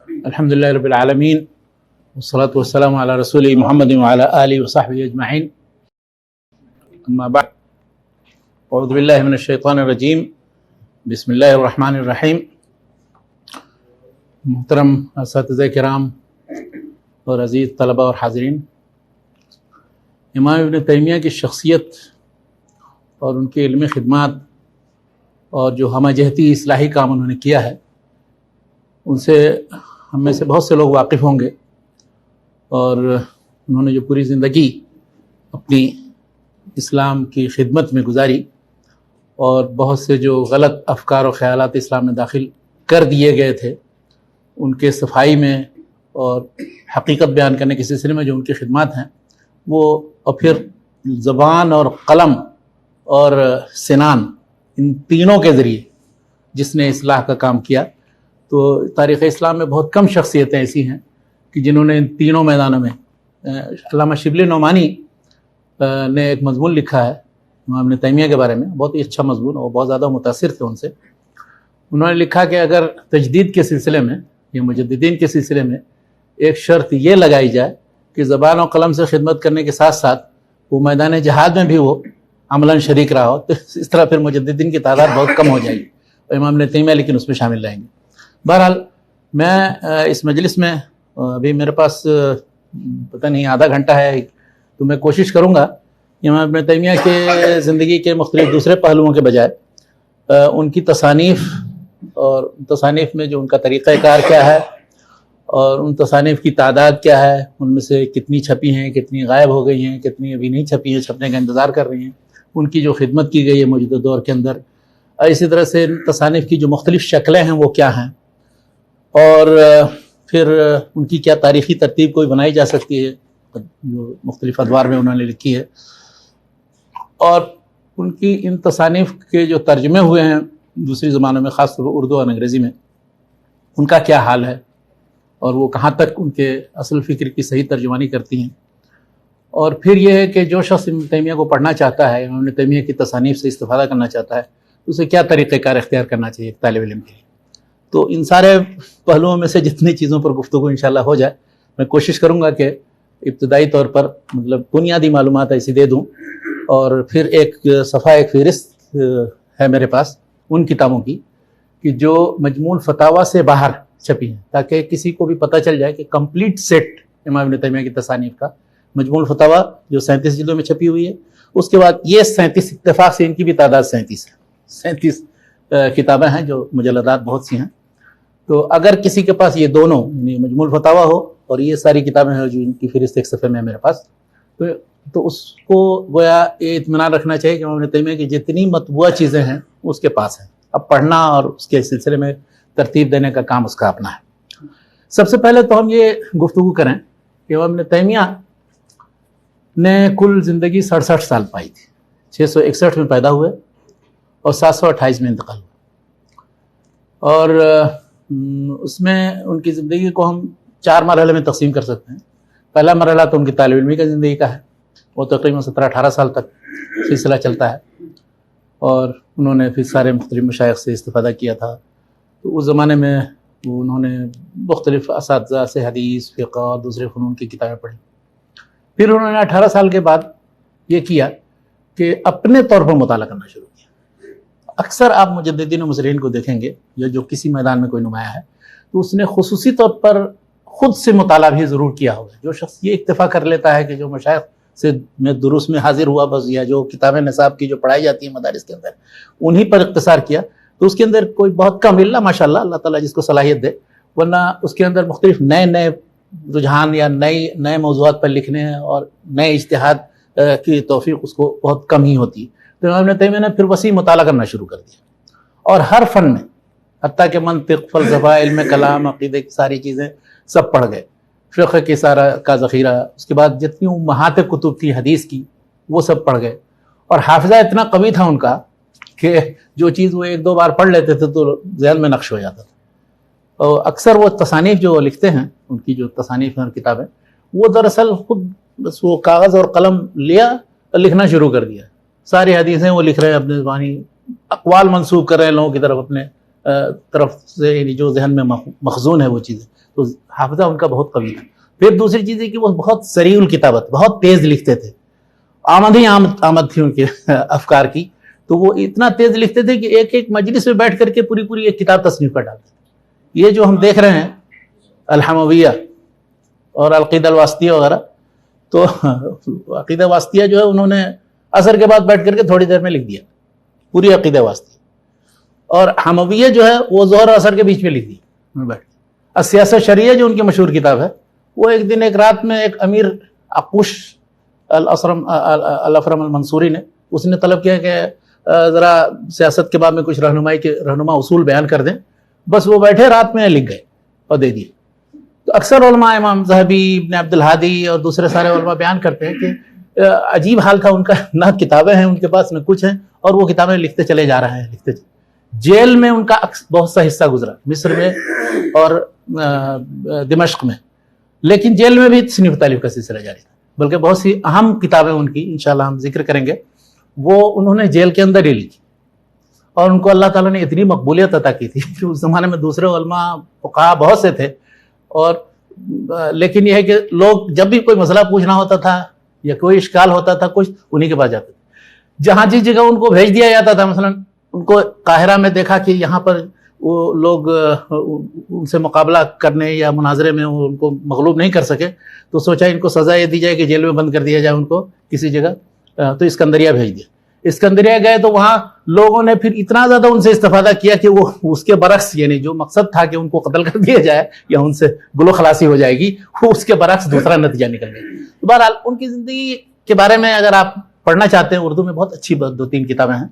الحمد لله رب العالمين والصلاة والسلام على رسوله محمد وعلى آله وصحبه أجمعين. أما بعد، أعوذ بالله من الشيطان الرجيم. بسم الله الرحمن الرحیم. محترم اساتذہ کرام اور عزیز طلباء اور حاضرین، امام ابن تیمیہ کی شخصیت اور ان کے علمی خدمات اور جو ہمہ جہتی اصلاحی کام انہوں نے کیا ہے، ان سے ہم میں سے بہت سے لوگ واقف ہوں گے. اور انہوں نے جو پوری زندگی اپنی اسلام کی خدمت میں گزاری اور بہت سے جو غلط افکار و خیالات اسلام میں داخل کر دیے گئے تھے، ان کے صفائی میں اور حقیقت بیان کرنے کے سلسلے میں جو ان کی خدمات ہیں، وہ اور پھر زبان اور قلم اور سنان، ان تینوں کے ذریعے جس نے اصلاح کا کام کیا. تو تاریخ اسلام میں بہت کم شخصیتیں ایسی ہیں کہ جنہوں نے ان تینوں میدانوں میں علامہ شبلی نعمانی نے ایک مضمون لکھا ہے امام ابن تیمیہ کے بارے میں، بہت ہی اچھا مضمون، اور بہت زیادہ متاثر تھے ان سے. انہوں نے لکھا کہ اگر تجدید کے سلسلے میں یا مجددین کے سلسلے میں ایک شرط یہ لگائی جائے کہ زبان و قلم سے خدمت کرنے کے ساتھ ساتھ وہ میدان جہاد میں بھی وہ عملاً شریک رہا ہو، تو اس طرح پھر مجددین کی تعداد بہت کم ہو جائے گی، اور امام ابن تیمیہ لیکن اس میں شامل رہیں گے. بہرحال میں اس مجلس میں ابھی میرے پاس پتہ نہیں آدھا گھنٹہ ہے، تو میں کوشش کروں گا امام ابن تیمیہ کے زندگی کے مختلف دوسرے پہلوؤں کے بجائے ان کی تصانیف اور تصانیف میں جو ان کا طریقہ کار کیا ہے اور ان تصانیف کی تعداد کیا ہے، ان میں سے کتنی چھپی ہیں، کتنی غائب ہو گئی ہیں، کتنی ابھی نہیں چھپی ہیں، چھپنے کا انتظار کر رہی ہیں، ان کی جو خدمت کی گئی ہے موجودہ دور کے اندر، اسی طرح سے تصانیف کی جو مختلف شکلیں ہیں وہ کیا ہیں، اور پھر ان کی کیا تاریخی ترتیب کوئی بنائی جا سکتی ہے جو مختلف ادوار میں انہوں نے لکھی ہے، اور ان کی ان تصانیف کے جو ترجمے ہوئے ہیں دوسری زبانوں میں، خاص طور پر اردو اور انگریزی میں، ان کا کیا حال ہے اور وہ کہاں تک ان کے اصل فکر کی صحیح ترجمانی کرتی ہیں. اور پھر یہ ہے کہ جو شخص ابن تیمیہ کو پڑھنا چاہتا ہے، ابن تیمیہ کی تصانیف سے استفادہ کرنا چاہتا ہے، اسے کیا طریقہ کار اختیار کرنا چاہیے ایک طالب علم کے لیے. تو ان سارے پہلوؤں میں سے جتنی چیزوں پر گفتگو انشاءاللہ ہو جائے، میں کوشش کروں گا کہ ابتدائی طور پر مطلب بنیادی معلومات ایسی دے دوں، اور پھر ایک صفحہ، ایک فہرست ہے میرے پاس ان کتابوں کی کہ جو مجموع الفتاوی سے باہر چھپی ہیں، تاکہ کسی کو بھی پتہ چل جائے کہ کمپلیٹ سیٹ امام ابن تیمیہ کی تصانیف کا مجموع الفتاوی جو 37 جلدوں میں چھپی ہوئی ہے، اس کے بعد یہ 37 اتفاق سے ان کی بھی تعداد 37 ہے، 37 کتابیں ہیں جو مجلدات بہت سی ہیں. تو اگر کسی کے پاس یہ دونوں یعنی مجموع الفتاوی ہو اور یہ ساری کتابیں ہیں جو ان کی فہرست ایک صفحے میں ہے میرے پاس، تو اس کو گویا یہ اطمینان رکھنا چاہیے کہ امام ابن تیمیہ کی جتنی مطبوعہ چیزیں ہیں اس کے پاس ہیں. اب پڑھنا اور اس کے سلسلے میں ترتیب دینے کا کام اس کا اپنا ہے. سب سے پہلے تو ہم یہ گفتگو کریں کہ امام ابن تیمیہ نے کل زندگی 67 سال پائی تھی. 661 میں پیدا ہوئے اور 728 میں انتقال ہوا، اور اس میں ان کی زندگی کو ہم 4 مرحلے میں تقسیم کر سکتے ہیں. پہلا مرحلہ تو ان کی طالب علمی کا زندگی کا ہے، وہ تقریباً 17-18 سال تک سلسلہ چلتا ہے، اور انہوں نے پھر سارے مختلف مشائخ سے استفادہ کیا تھا. تو اس زمانے میں انہوں نے مختلف اساتذہ سے حدیث، فقہ اور دوسرے فنون کی کتابیں پڑھی. پھر انہوں نے 18 سال کے بعد یہ کیا کہ اپنے طور پر مطالعہ کرنا شروع کیا. اکثر آپ مجددین و مصلحین کو دیکھیں گے یا جو کسی میدان میں کوئی نمایاں ہے، تو اس نے خصوصی طور پر خود سے مطالعہ بھی ضرور کیا ہوگا. جو شخص یہ اکتفا کر لیتا ہے کہ جو مشائخ سے میں دروس میں حاضر ہوا بس، یا جو کتابیں نصاب کی جو پڑھائی جاتی ہیں مدارس کے اندر انہی پر اختصار کیا، تو اس کے اندر کوئی بہت کم، اللہ ماشاءاللہ اللہ تعالیٰ جس کو صلاحیت دے، ورنہ اس کے اندر مختلف نئے رجحان یا نئے موضوعات پر لکھنے اور نئے اجتہاد کی توفیق اس کو بہت کم ہی ہوتی ہے. تو امام ابن تیمیہ نے پھر وسیع مطالعہ کرنا شروع کر دیا، اور ہر فن میں، حتیٰ کہ منطق، فلسفہ، علم کلام، عقیدے کی ساری چیزیں سب پڑھ گئے، فقہ کی سارا کا ذخیرہ، اس کے بعد جتنی امہات کتب تھی حدیث کی وہ سب پڑھ گئے. اور حافظہ اتنا قوی تھا ان کا کہ جو چیز وہ 1-2 بار پڑھ لیتے تھے تو ذہن میں نقش ہو جاتا تھا. اور اکثر وہ تصانیف جو لکھتے ہیں، ان کی جو تصانیف ہیں اور کتابیں، وہ دراصل خود بس وہ کاغذ اور قلم لیا اور لکھنا شروع کر دیا. ساری حدیثیں وہ لکھ رہے ہیں اپنے زبانی، اقوال منسوب کر رہے ہیں لوگوں کی طرف اپنے طرف سے یعنی جو ذہن میں مخزون ہے وہ چیزیں، تو حافظہ ان کا بہت قوی تھا۔ پھر دوسری چیز ہے کہ وہ بہت سریع الکتابت، بہت تیز لکھتے تھے، آمد تھی ان کے افکار کی، تو وہ اتنا تیز لکھتے تھے کہ ایک ایک مجلس میں بیٹھ کر کے پوری ایک کتاب تصنیف کر ڈالتے تھے۔ یہ جو ہم دیکھ رہے ہیں الحمویہ اور العقیدہ الواسطیہ وغیرہ، تو عقیدہ واسطیہ جو ہے انہوں نے عصر کے بعد بیٹھ کر کے تھوڑی دیر میں لکھ دیا پوری عقیدہ واسطیہ، اور حمویہ جو ہے وہ ظہر اور عصر کے بیچ میں لکھ دی بیٹھ۔ السیاست شرعیہ جو ان کی مشہور کتاب ہے، وہ ایک دن ایک رات میں ایک امیر عقوش الافرم المنصوری نے، اس نے طلب کیا کہ ذرا سیاست کے بارے میں کچھ رہنما اصول بیان کر دیں، بس وہ بیٹھے رات میں لکھ گئے اور دے دیے۔ تو اکثر علماء، امام ذہبی، ابن عبد الہادی اور دوسرے سارے علماء بیان کرتے ہیں کہ عجیب حال تھا ان کا، نہ کتابیں ہیں ان کے پاس نہ کچھ ہیں، اور وہ کتابیں لکھتے چلے جا رہے ہیں، جیل میں ان کا بہت سا حصہ گزرا، مصر میں اور دمشق میں، لیکن جیل میں بھی تصنیف تالیف کا سلسلہ جاری تھا، بلکہ بہت سی اہم کتابیں ان کی انشاءاللہ ہم ذکر کریں گے، وہ انہوں نے جیل کے اندر ہی لکھی، اور ان کو اللہ تعالیٰ نے اتنی مقبولیت عطا کی تھی کہ اس زمانے میں دوسرے علماء فقہاء بہت سے تھے، اور لیکن یہ ہے کہ لوگ جب بھی کوئی مسئلہ پوچھنا ہوتا تھا یا کوئی اشکال ہوتا تھا کچھ، انہی کے پاس جاتے تھے۔ جہاں جس جگہ ان کو بھیج دیا جاتا تھا، مثلا ان کو قاہرہ میں دیکھا کہ یہاں پر وہ لوگ ان سے مقابلہ کرنے یا مناظرے میں ان کو مغلوب نہیں کر سکے، تو سوچا ان کو سزا یہ دی جائے کہ جیل میں بند کر دیا جائے ان کو کسی جگہ، تو اسکندریہ بھیج دیا۔ اسکندریہ گئے تو وہاں لوگوں نے پھر اتنا زیادہ ان سے استفادہ کیا کہ وہ اس کے برعکس، یعنی جو مقصد تھا کہ ان کو قتل کر دیا جائے یا ان سے گلو خلاصی ہو جائے گی، وہ اس کے برعکس دوسرا نتیجہ نکل گیا۔ بہرحال ان کی زندگی کے بارے میں اگر آپ پڑھنا چاہتے ہیں، اردو میں بہت اچھی 2-3 کتابیں ہیں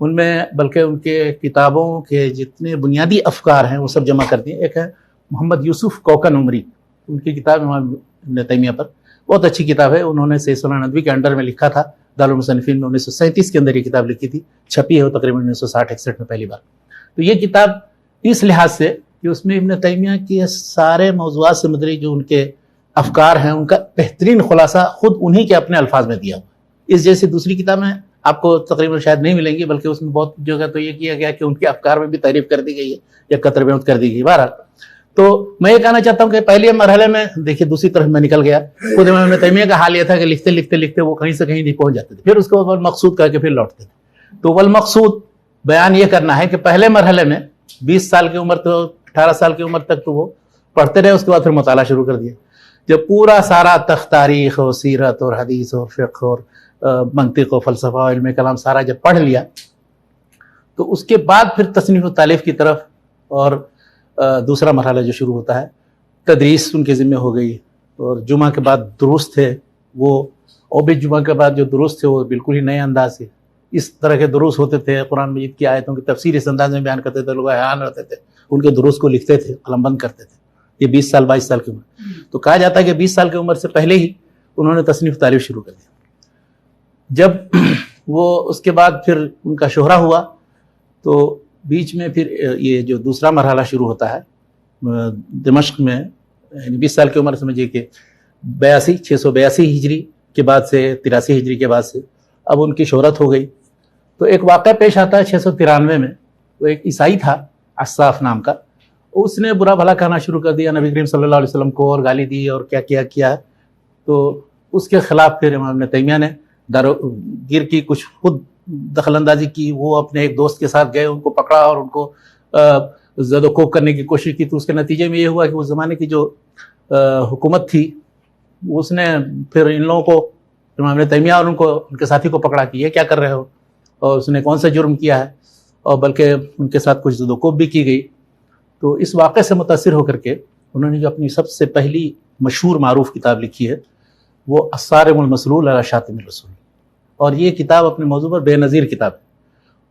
ان میں، بلکہ ان کے کتابوں کے جتنے بنیادی افکار ہیں وہ سب جمع کر دیے۔ ایک ہے محمد یوسف کوکن عمری، ان کی کتاب امام ابن تیمیہ پر، بہت اچھی کتاب ہے، انہوں نے سید سلطان ندوی کے انڈر میں لکھا تھا، دارالمصنفین میں 1937 کے اندر یہ کتاب لکھی تھی، چھپی ہے وہ تقریباً 1960-61 میں پہلی بار۔ تو یہ کتاب اس لحاظ سے کہ اس میں ابن تیمیہ کے سارے موضوعات سے متعلق جو ان کے افکار ہیں، ان کا بہترین خلاصہ خود انہی کے اپنے الفاظ میں دیا ہوا۔ اس جیسی دوسری کتابیں آپ کو تقریباً شاید نہیں ملیں گی، بلکہ اس میں بہت جگہ تو یہ کیا گیا کہ ان کے افکار میں بھی تعریف کر دی گئی ہے یا قطر بیعت کر دی گئی۔ بہرحال تو میں یہ کہنا چاہتا ہوں کہ پہلے مرحلے میں دیکھیے دوسری طرف میں نکل گیا، خود امام ابن تیمیہ کا حال یہ تھا کہ لکھتے وہ کہیں سے کہیں نہیں پہنچ جاتے تھے، پھر اس کو والمقصود کہہ کے پھر لوٹتے تھے۔ تو والمقصود بیان یہ کرنا ہے کہ پہلے مرحلے میں 20 سال کی عمر تو 18 سال کی عمر تک تو وہ پڑھتے رہے، اس کے بعد پھر مطالعہ شروع کر دیا۔ جب پورا سارا تاریخ اور سیرت اور حدیث اور فقہ اور منطق و فلسفہ اور علم کلام سارا جب پڑھ لیا، تو اس کے بعد پھر تصنیف و تالیف کی طرف، اور دوسرا مرحلہ جو شروع ہوتا ہے، تدریس ان کے ذمہ ہو گئی، اور جمعہ کے بعد دروس تھے وہ، اور بھی جمعہ کے بعد جو دروس تھے وہ بالکل ہی نئے انداز سے، اس طرح کے دروس ہوتے تھے، قرآن مجید کی آیتوں کی تفسیر اس انداز میں بیان کرتے تھے، لوگ حیران رہتے تھے، ان کے دروس کو لکھتے تھے، قلم بند کرتے تھے۔ یہ 20 سال 22 سال کی عمر، تو کہا جاتا ہے کہ 20 سال کی عمر سے پہلے ہی انہوں نے تصنیف تالیف شروع کر دیا۔ جب وہ اس کے بعد پھر ان کا شہرہ ہوا، تو بیچ میں پھر یہ جو دوسرا مرحلہ شروع ہوتا ہے دمشق میں، یعنی 20 سال کی عمر سمجھیے کہ 682 ہجری کے بعد سے 83 ہجری کے بعد سے اب ان کی شہرت ہو گئی۔ تو ایک واقعہ پیش آتا ہے 693 میں، وہ ایک عیسائی تھا عصاف نام کا، اس نے برا بھلا کہنا شروع کر دیا نبی کریم صلی اللہ علیہ وسلم کو، اور گالی دی اور کیا ہے۔ تو اس کے خلاف پھر امام ابن تیمیہ نے گیر کی، کچھ خود دخل اندازی کی، وہ اپنے ایک دوست کے ساتھ گئے، ان کو پکڑا اور ان کو زد و کوب کرنے کی کوشش کی۔ تو اس کے نتیجے میں یہ ہوا کہ اس زمانے کی جو حکومت تھی، اس نے پھر ان لوگوں کو، امام ابن تیمیہ اور ان کے ساتھی کو پکڑا کہ یہ کیا کر رہے ہو، اور اس نے کون سا جرم کیا ہے، اور بلکہ ان کے ساتھ کچھ زد و کوب بھی کی گئی۔ تو اس واقعے سے متاثر ہو کر کے انہوں نے جو اپنی سب سے پہلی مشہور معروف کتاب لکھی ہے، وہ الصارم المسلول علی شاتم الرسول، اور یہ کتاب اپنے موضوع پر بے نظیر کتاب ہے،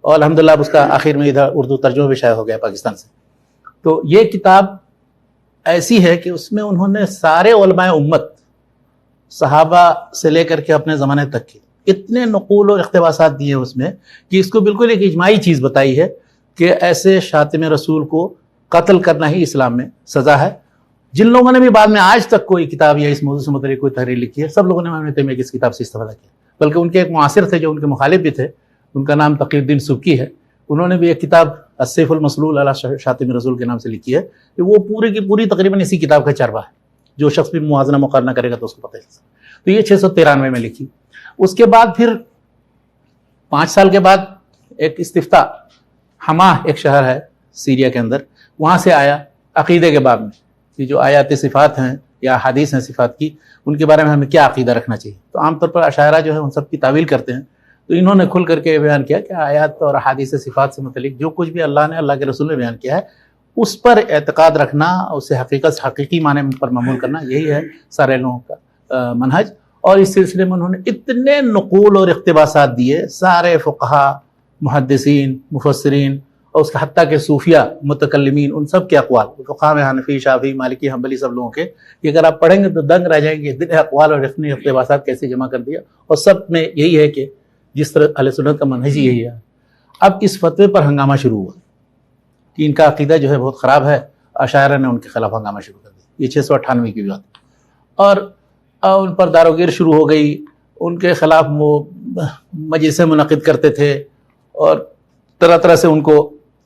اور الحمدللہ اس کا آخر میں ادھر اردو ترجمہ بھی شائع ہو گیا پاکستان سے۔ تو یہ کتاب ایسی ہے کہ اس میں انہوں نے سارے علماء امت، صحابہ سے لے کر کے اپنے زمانے تک کے اتنے نقول اور اقتباسات دیے اس میں کہ اس کو بالکل ایک اجماعی چیز بتائی ہے کہ ایسے شاتم رسول کو قتل کرنا ہی اسلام میں سزا ہے۔ جن لوگوں نے بھی بعد میں آج تک کوئی کتاب یا اس موضوع سے متعلق کوئی تحریر لکھی ہے، سب لوگوں نے امام ابن تیمیہ کی اس کتاب سے استفادہ کیا، بلکہ ان کے ایک معاصر تھے جو ان کے مخالف بھی تھے، ان کا نام تقی الدین سبکی ہے، انہوں نے بھی ایک کتاب السیف المسلول علی شاتم رسول کے نام سے لکھی ہے کہ وہ پوری کی پوری تقریباً اسی کتاب کا چربہ ہے، جو شخص بھی موازنہ مقارنہ کرے گا تو اس کو پتہ چل سکتا ہے۔ تو یہ 693 میں لکھی۔ اس کے بعد پھر 5 سال کے بعد ایک استفتاء، حما ایک شہر ہے سیریا کے اندر، وہاں سے آیا عقیدے کے باب میں کہ جو آیات صفات ہیں یا حدیث ہیں صفات کی، ان کے بارے میں ہمیں کیا عقیدہ رکھنا چاہیے۔ تو عام طور پر اشاعرہ جو ہے ان سب کی تعویل کرتے ہیں، تو انہوں نے کھل کر کے بیان کیا کہ آیات اور حدیث صفات سے متعلق جو کچھ بھی اللہ نے، اللہ کے رسول نے بیان کیا ہے، اس پر اعتقاد رکھنا، اسے حقیقی معنی پر معمول کرنا، یہی ہے سارے لوگوں کا منہج۔ اور اس سلسلے میں انہوں نے اتنے نقول اور اقتباسات دیے، سارے فقہا، محدثین، مفسرین، اور اس کا حتیٰ کہ صوفیہ، متکلمین، ان سب کے اقوال، فقہا میں حنفی، شافعی، مالکی، حنبلی، سب لوگوں کے، کہ اگر آپ پڑھیں گے تو دنگ رہ جائیں گے اتنے اقوال اور اتنے اقتباسات کیسے جمع کر دیا۔ اور سب میں یہی ہے کہ جس طرح اہل سنت کا منہج یہی ہے۔ اب اس فتوے پر ہنگامہ شروع ہوا کہ ان کا عقیدہ جو ہے بہت خراب ہے، اشاعرہ نے ان کے خلاف ہنگامہ شروع کر دیا۔ یہ 698 کی بات، اور ان پر داروگیر شروع ہو گئی، ان کے خلاف وہ مجلسیں منعقد کرتے تھے اور طرح طرح سے ان کو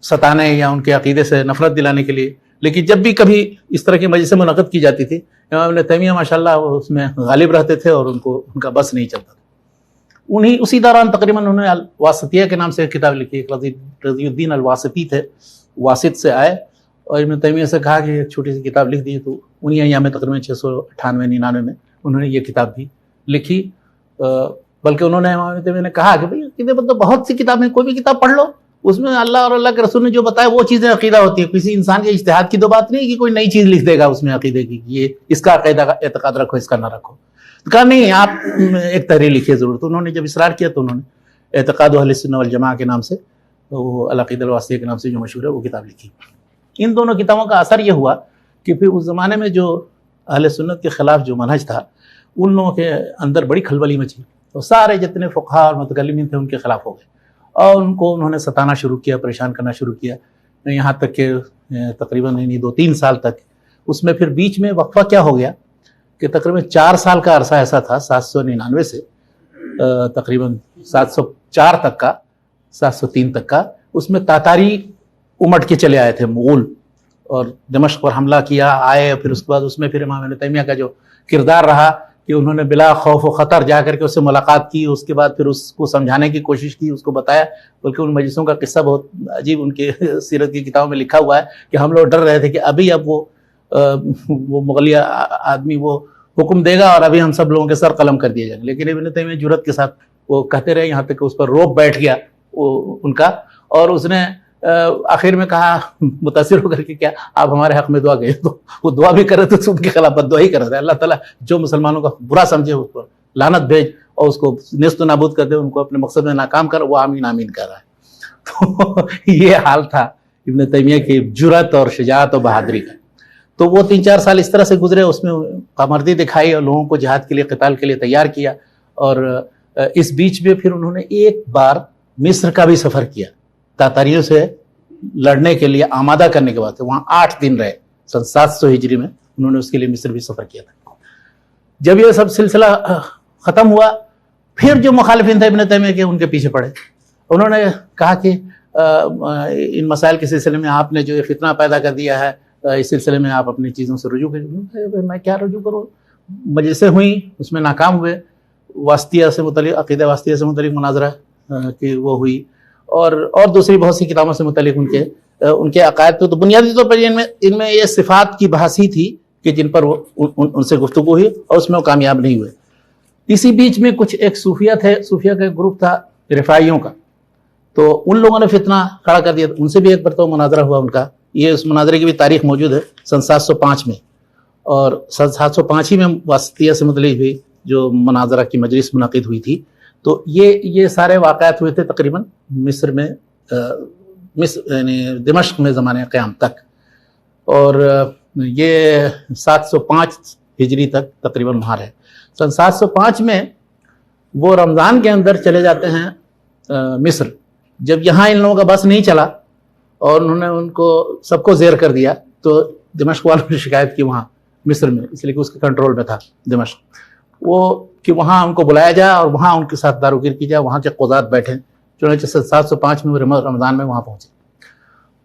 ستانے یا ان کے عقیدے سے نفرت دلانے کے لیے۔ لیکن جب بھی کبھی اس طرح کی مجلسیں منعقد کی جاتی تھی، امام ابن تیمیہ ماشاءاللہ وہ اس میں غالب رہتے تھے اور ان کا بس نہیں چلتا تھا۔ اسی دوران تقریباً انہوں نے الواسطیہ کے نام سے ایک کتاب لکھی، ایک رضی الدین الواسطی تھے، واسط سے آئے، اور ابن تیمیہ سے کہا کہ ایک چھوٹی سی کتاب لکھ دی، تو انہی ایام میں تقریباً 698-99 میں انہوں نے یہ کتاب بھی لکھی۔ بلکہ انہوں نے امام ابن تیمیہ نے کہا کہ بھئی تو بہت سی کتابیں، کوئی بھی کتاب پڑھ لو، اس میں اللہ اور اللہ کے رسول نے جو بتایا وہ چیزیں عقیدہ ہوتی ہیں، کسی انسان کے اجتہاد کی تو بات نہیں کہ کوئی نئی چیز لکھ دے گا اس میں عقیدے کی، یہ اس کا عقیدہ کا اعتقاد رکھو، اس کا نہ رکھو۔ تو کہا نہیں، آپ ایک تحریر لکھیے ضرور۔ تو انہوں نے جب اصرار کیا تو انہوں نے اعتقاد اہل سنت والجماعہ کے نام سے، وہ العقیدہ الواسطیہ کے نام سے جو مشہور ہے، وہ کتاب لکھی۔ ان دونوں کتابوں کا اثر یہ ہوا کہ پھر اس زمانے میں جو اہل سنت کے خلاف جو منہج تھا، ان لوگوں کے اندر بڑی کھلبلی مچی، تو سارے جتنے فقہا اور متکلمین تھے ان کے خلاف ہو گئے، اور ان کو انہوں نے ستانا شروع کیا، پریشان کرنا شروع کیا، یہاں تک کہ تقریباً 2-3 سال تک۔ اس میں پھر بیچ میں وقفہ کیا ہو گیا کہ تقریباً 4 سال کا عرصہ ایسا تھا، 799 سے تقریباً 704 تک کا، 703 تک کا، اس میں تاتاری امٹ کے چلے آئے تھے، مغول، اور دمشق پر حملہ کیا، آئے۔ پھر اس کے بعد اس میں پھر امام ابن تیمیہ کا جو کردار رہا کہ انہوں نے بلا خوف و خطر جا کر کے اس سے ملاقات کی، اس کے بعد پھر اس کو سمجھانے کی کوشش کی، اس کو بتایا۔ بلکہ ان مجلسوں کا قصہ بہت عجیب ان کے سیرت کی کتابوں میں لکھا ہوا ہے کہ ہم لوگ ڈر رہے تھے کہ اب وہ مغلیہ آدمی وہ حکم دے گا اور ابھی ہم سب لوگوں کے سر قلم کر دیے جائیں گے۔ لیکن ابن تیمیہ جرأت کے ساتھ وہ کہتے رہے، یہاں تک کہ اس پر روب بیٹھ گیا ان کا، اور اس نے آخر میں کہا متاثر ہو کر کے، کیا آپ ہمارے حق میں دعا گئے؟ تو وہ دعا بھی کر رہے تھے، ان کے خلاف بد دعا ہی کر رہے تھے، اللہ تعالیٰ جو مسلمانوں کا برا سمجھے اس پر لعنت بھیج اور اس کو نیست و نابود کر دے، ان کو اپنے مقصد میں ناکام کر، وہ آمین آمین کر رہا ہے۔ تو یہ حال تھا ابن تیمیہ کی جرأت اور شجاعت اور بہادری کا۔ تو وہ 3-4 سال اس طرح سے گزرے، اس میں کامردی دکھائی اور لوگوں کو جہاد کے لیے، قتال کے لیے تیار کیا۔ اور اس بیچ میں پھر انہوں نے ایک بار مصر کا بھی سفر کیا، تاتاریوں سے لڑنے کے لیے آمادہ کرنے کے بعد وہاں 8 دن رہے، سن 700 ہجری میں انہوں نے اس کے لیے مصر بھی سفر کیا تھا۔ جب یہ سب سلسلہ ختم ہوا، پھر جو مخالفین تھے ابن تیمیہ کے، ان کے پیچھے پڑے، انہوں نے کہا کہ ان مسائل کے سلسلے میں آپ نے جو یہ فتنہ پیدا کر دیا ہے، اس سلسلے میں آپ اپنی چیزوں سے رجوع کریں۔ میں کیا رجوع کروں؟ مجلسیں ہوئیں، اس میں ناکام ہوئے، واسطیہ سے متعلق، عقیدہ واسطیہ سے متعلق مناظرہ کہ وہ ہوئی، اور دوسری بہت سی کتابوں سے متعلق ان کے عقائد تو بنیادی طور پر ان میں یہ صفات کی بحث ہی تھی کہ جن پر ان سے گفتگو ہوئی، اور اس میں وہ کامیاب نہیں ہوئے۔ اسی بیچ میں کچھ ایک صوفیہ تھے، صوفیہ کا ایک گروپ تھا رفاعیوں کا، تو ان لوگوں نے فتنہ کھڑا کر دیا، ان سے بھی ایک مرتبہ مناظرہ ہوا ان کا۔ یہ اس مناظرے کی بھی تاریخ موجود ہے، سن 705 میں، اور سن 705 ہی میں واسطیہ سے متعلق بھی جو مناظرہ کی مجلس منعقد ہوئی تھی۔ تو یہ سارے واقعات ہوئے تھے تقریباً مصر میں، یعنی دمشق میں زمانے قیام تک، اور یہ 705 ہجری تک تقریباً وہاں رہے۔ سن 705 میں وہ رمضان کے اندر چلے جاتے ہیں مصر۔ جب یہاں ان لوگوں کا بس نہیں چلا اور انہوں نے ان کو سب کو زیر کر دیا، تو دمشق والوں نے شکایت کی وہاں مصر میں، اس لیے کہ اس کے کنٹرول میں تھا دمشق، وہ کہ وہاں ان کو بلایا جائے اور وہاں ان کے ساتھ داروگیر کی جائے، وہاں کے قضات بیٹھیں، چنانچہ 705 میں وہ رمضان میں وہاں پہنچے.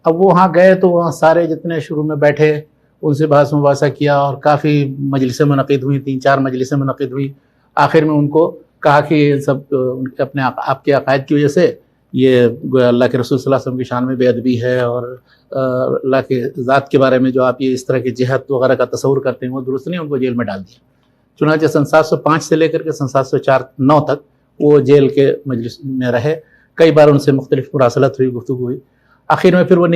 اب وہ وہاں گئے تو وہاں سارے جتنے شروع میں بیٹھے ان سے بحث مباحثہ کیا اور کافی مجلسیں منعقد ہوئیں، 3-4 مجلسیں منعقد ہوئی. آخر میں ان کو کہا کہ یہ سب اپنے آپ کے عقائد کی وجہ سے یہ اللہ کے رسول صلی اللہ علیہ وسلم کی شان میں بے ادبی ہے، اور اللہ کے ذات کے بارے میں جو آپ یہ اس طرح کی جہت وغیرہ کا تصور کرتے ہیں وہ درست نہیں. ان کو جیل میں ڈال دیا. چنانچہ سن 705 سے لے کر کے سن 704-9 تک وہ جیل کے مجلس میں رہے. کئی بار ان سے مختلف مراسلت ہوئی، گفتگو ہوئی. آخر میں پھر وہ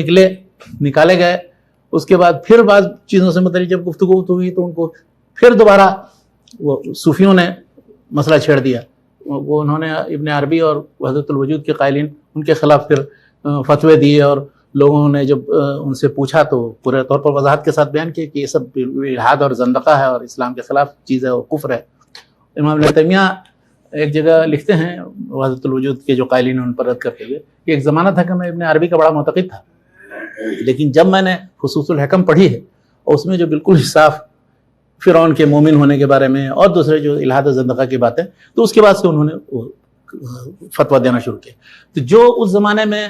نکالے گئے. اس کے بعد پھر بعض چیزوں سے متعلق جب گفتگو ہوئی تو ان کو پھر دوبارہ وہ صوفیوں نے مسئلہ چھیڑ دیا. وہ انہوں نے ابن عربی اور وحدت الوجود کے قائلین ان کے خلاف پھر فتوے دیے، اور لوگوں نے جب ان سے پوچھا تو پورے طور پر وضاحت کے ساتھ بیان کیا کہ یہ سب الحاد اور زندقہ ہے اور اسلام کے خلاف چیز ہے اور کفر ہے. امام ابن تیمیہ ایک جگہ لکھتے ہیں وحدت الوجود کے جو قائلین ان پر رد کرتے ہوئے کہ ایک زمانہ تھا کہ میں ابن عربی کا بڑا معتقد تھا، لیکن جب میں نے خصوص الحکم پڑھی ہے اور اس میں جو بالکل صاف فرعون کے مومن ہونے کے بارے میں اور دوسرے جو الحاد و زندقہ کی باتیں، تو اس کے بعد سے انہوں نے فتویٰ دینا شروع کیا. تو جو اس زمانے میں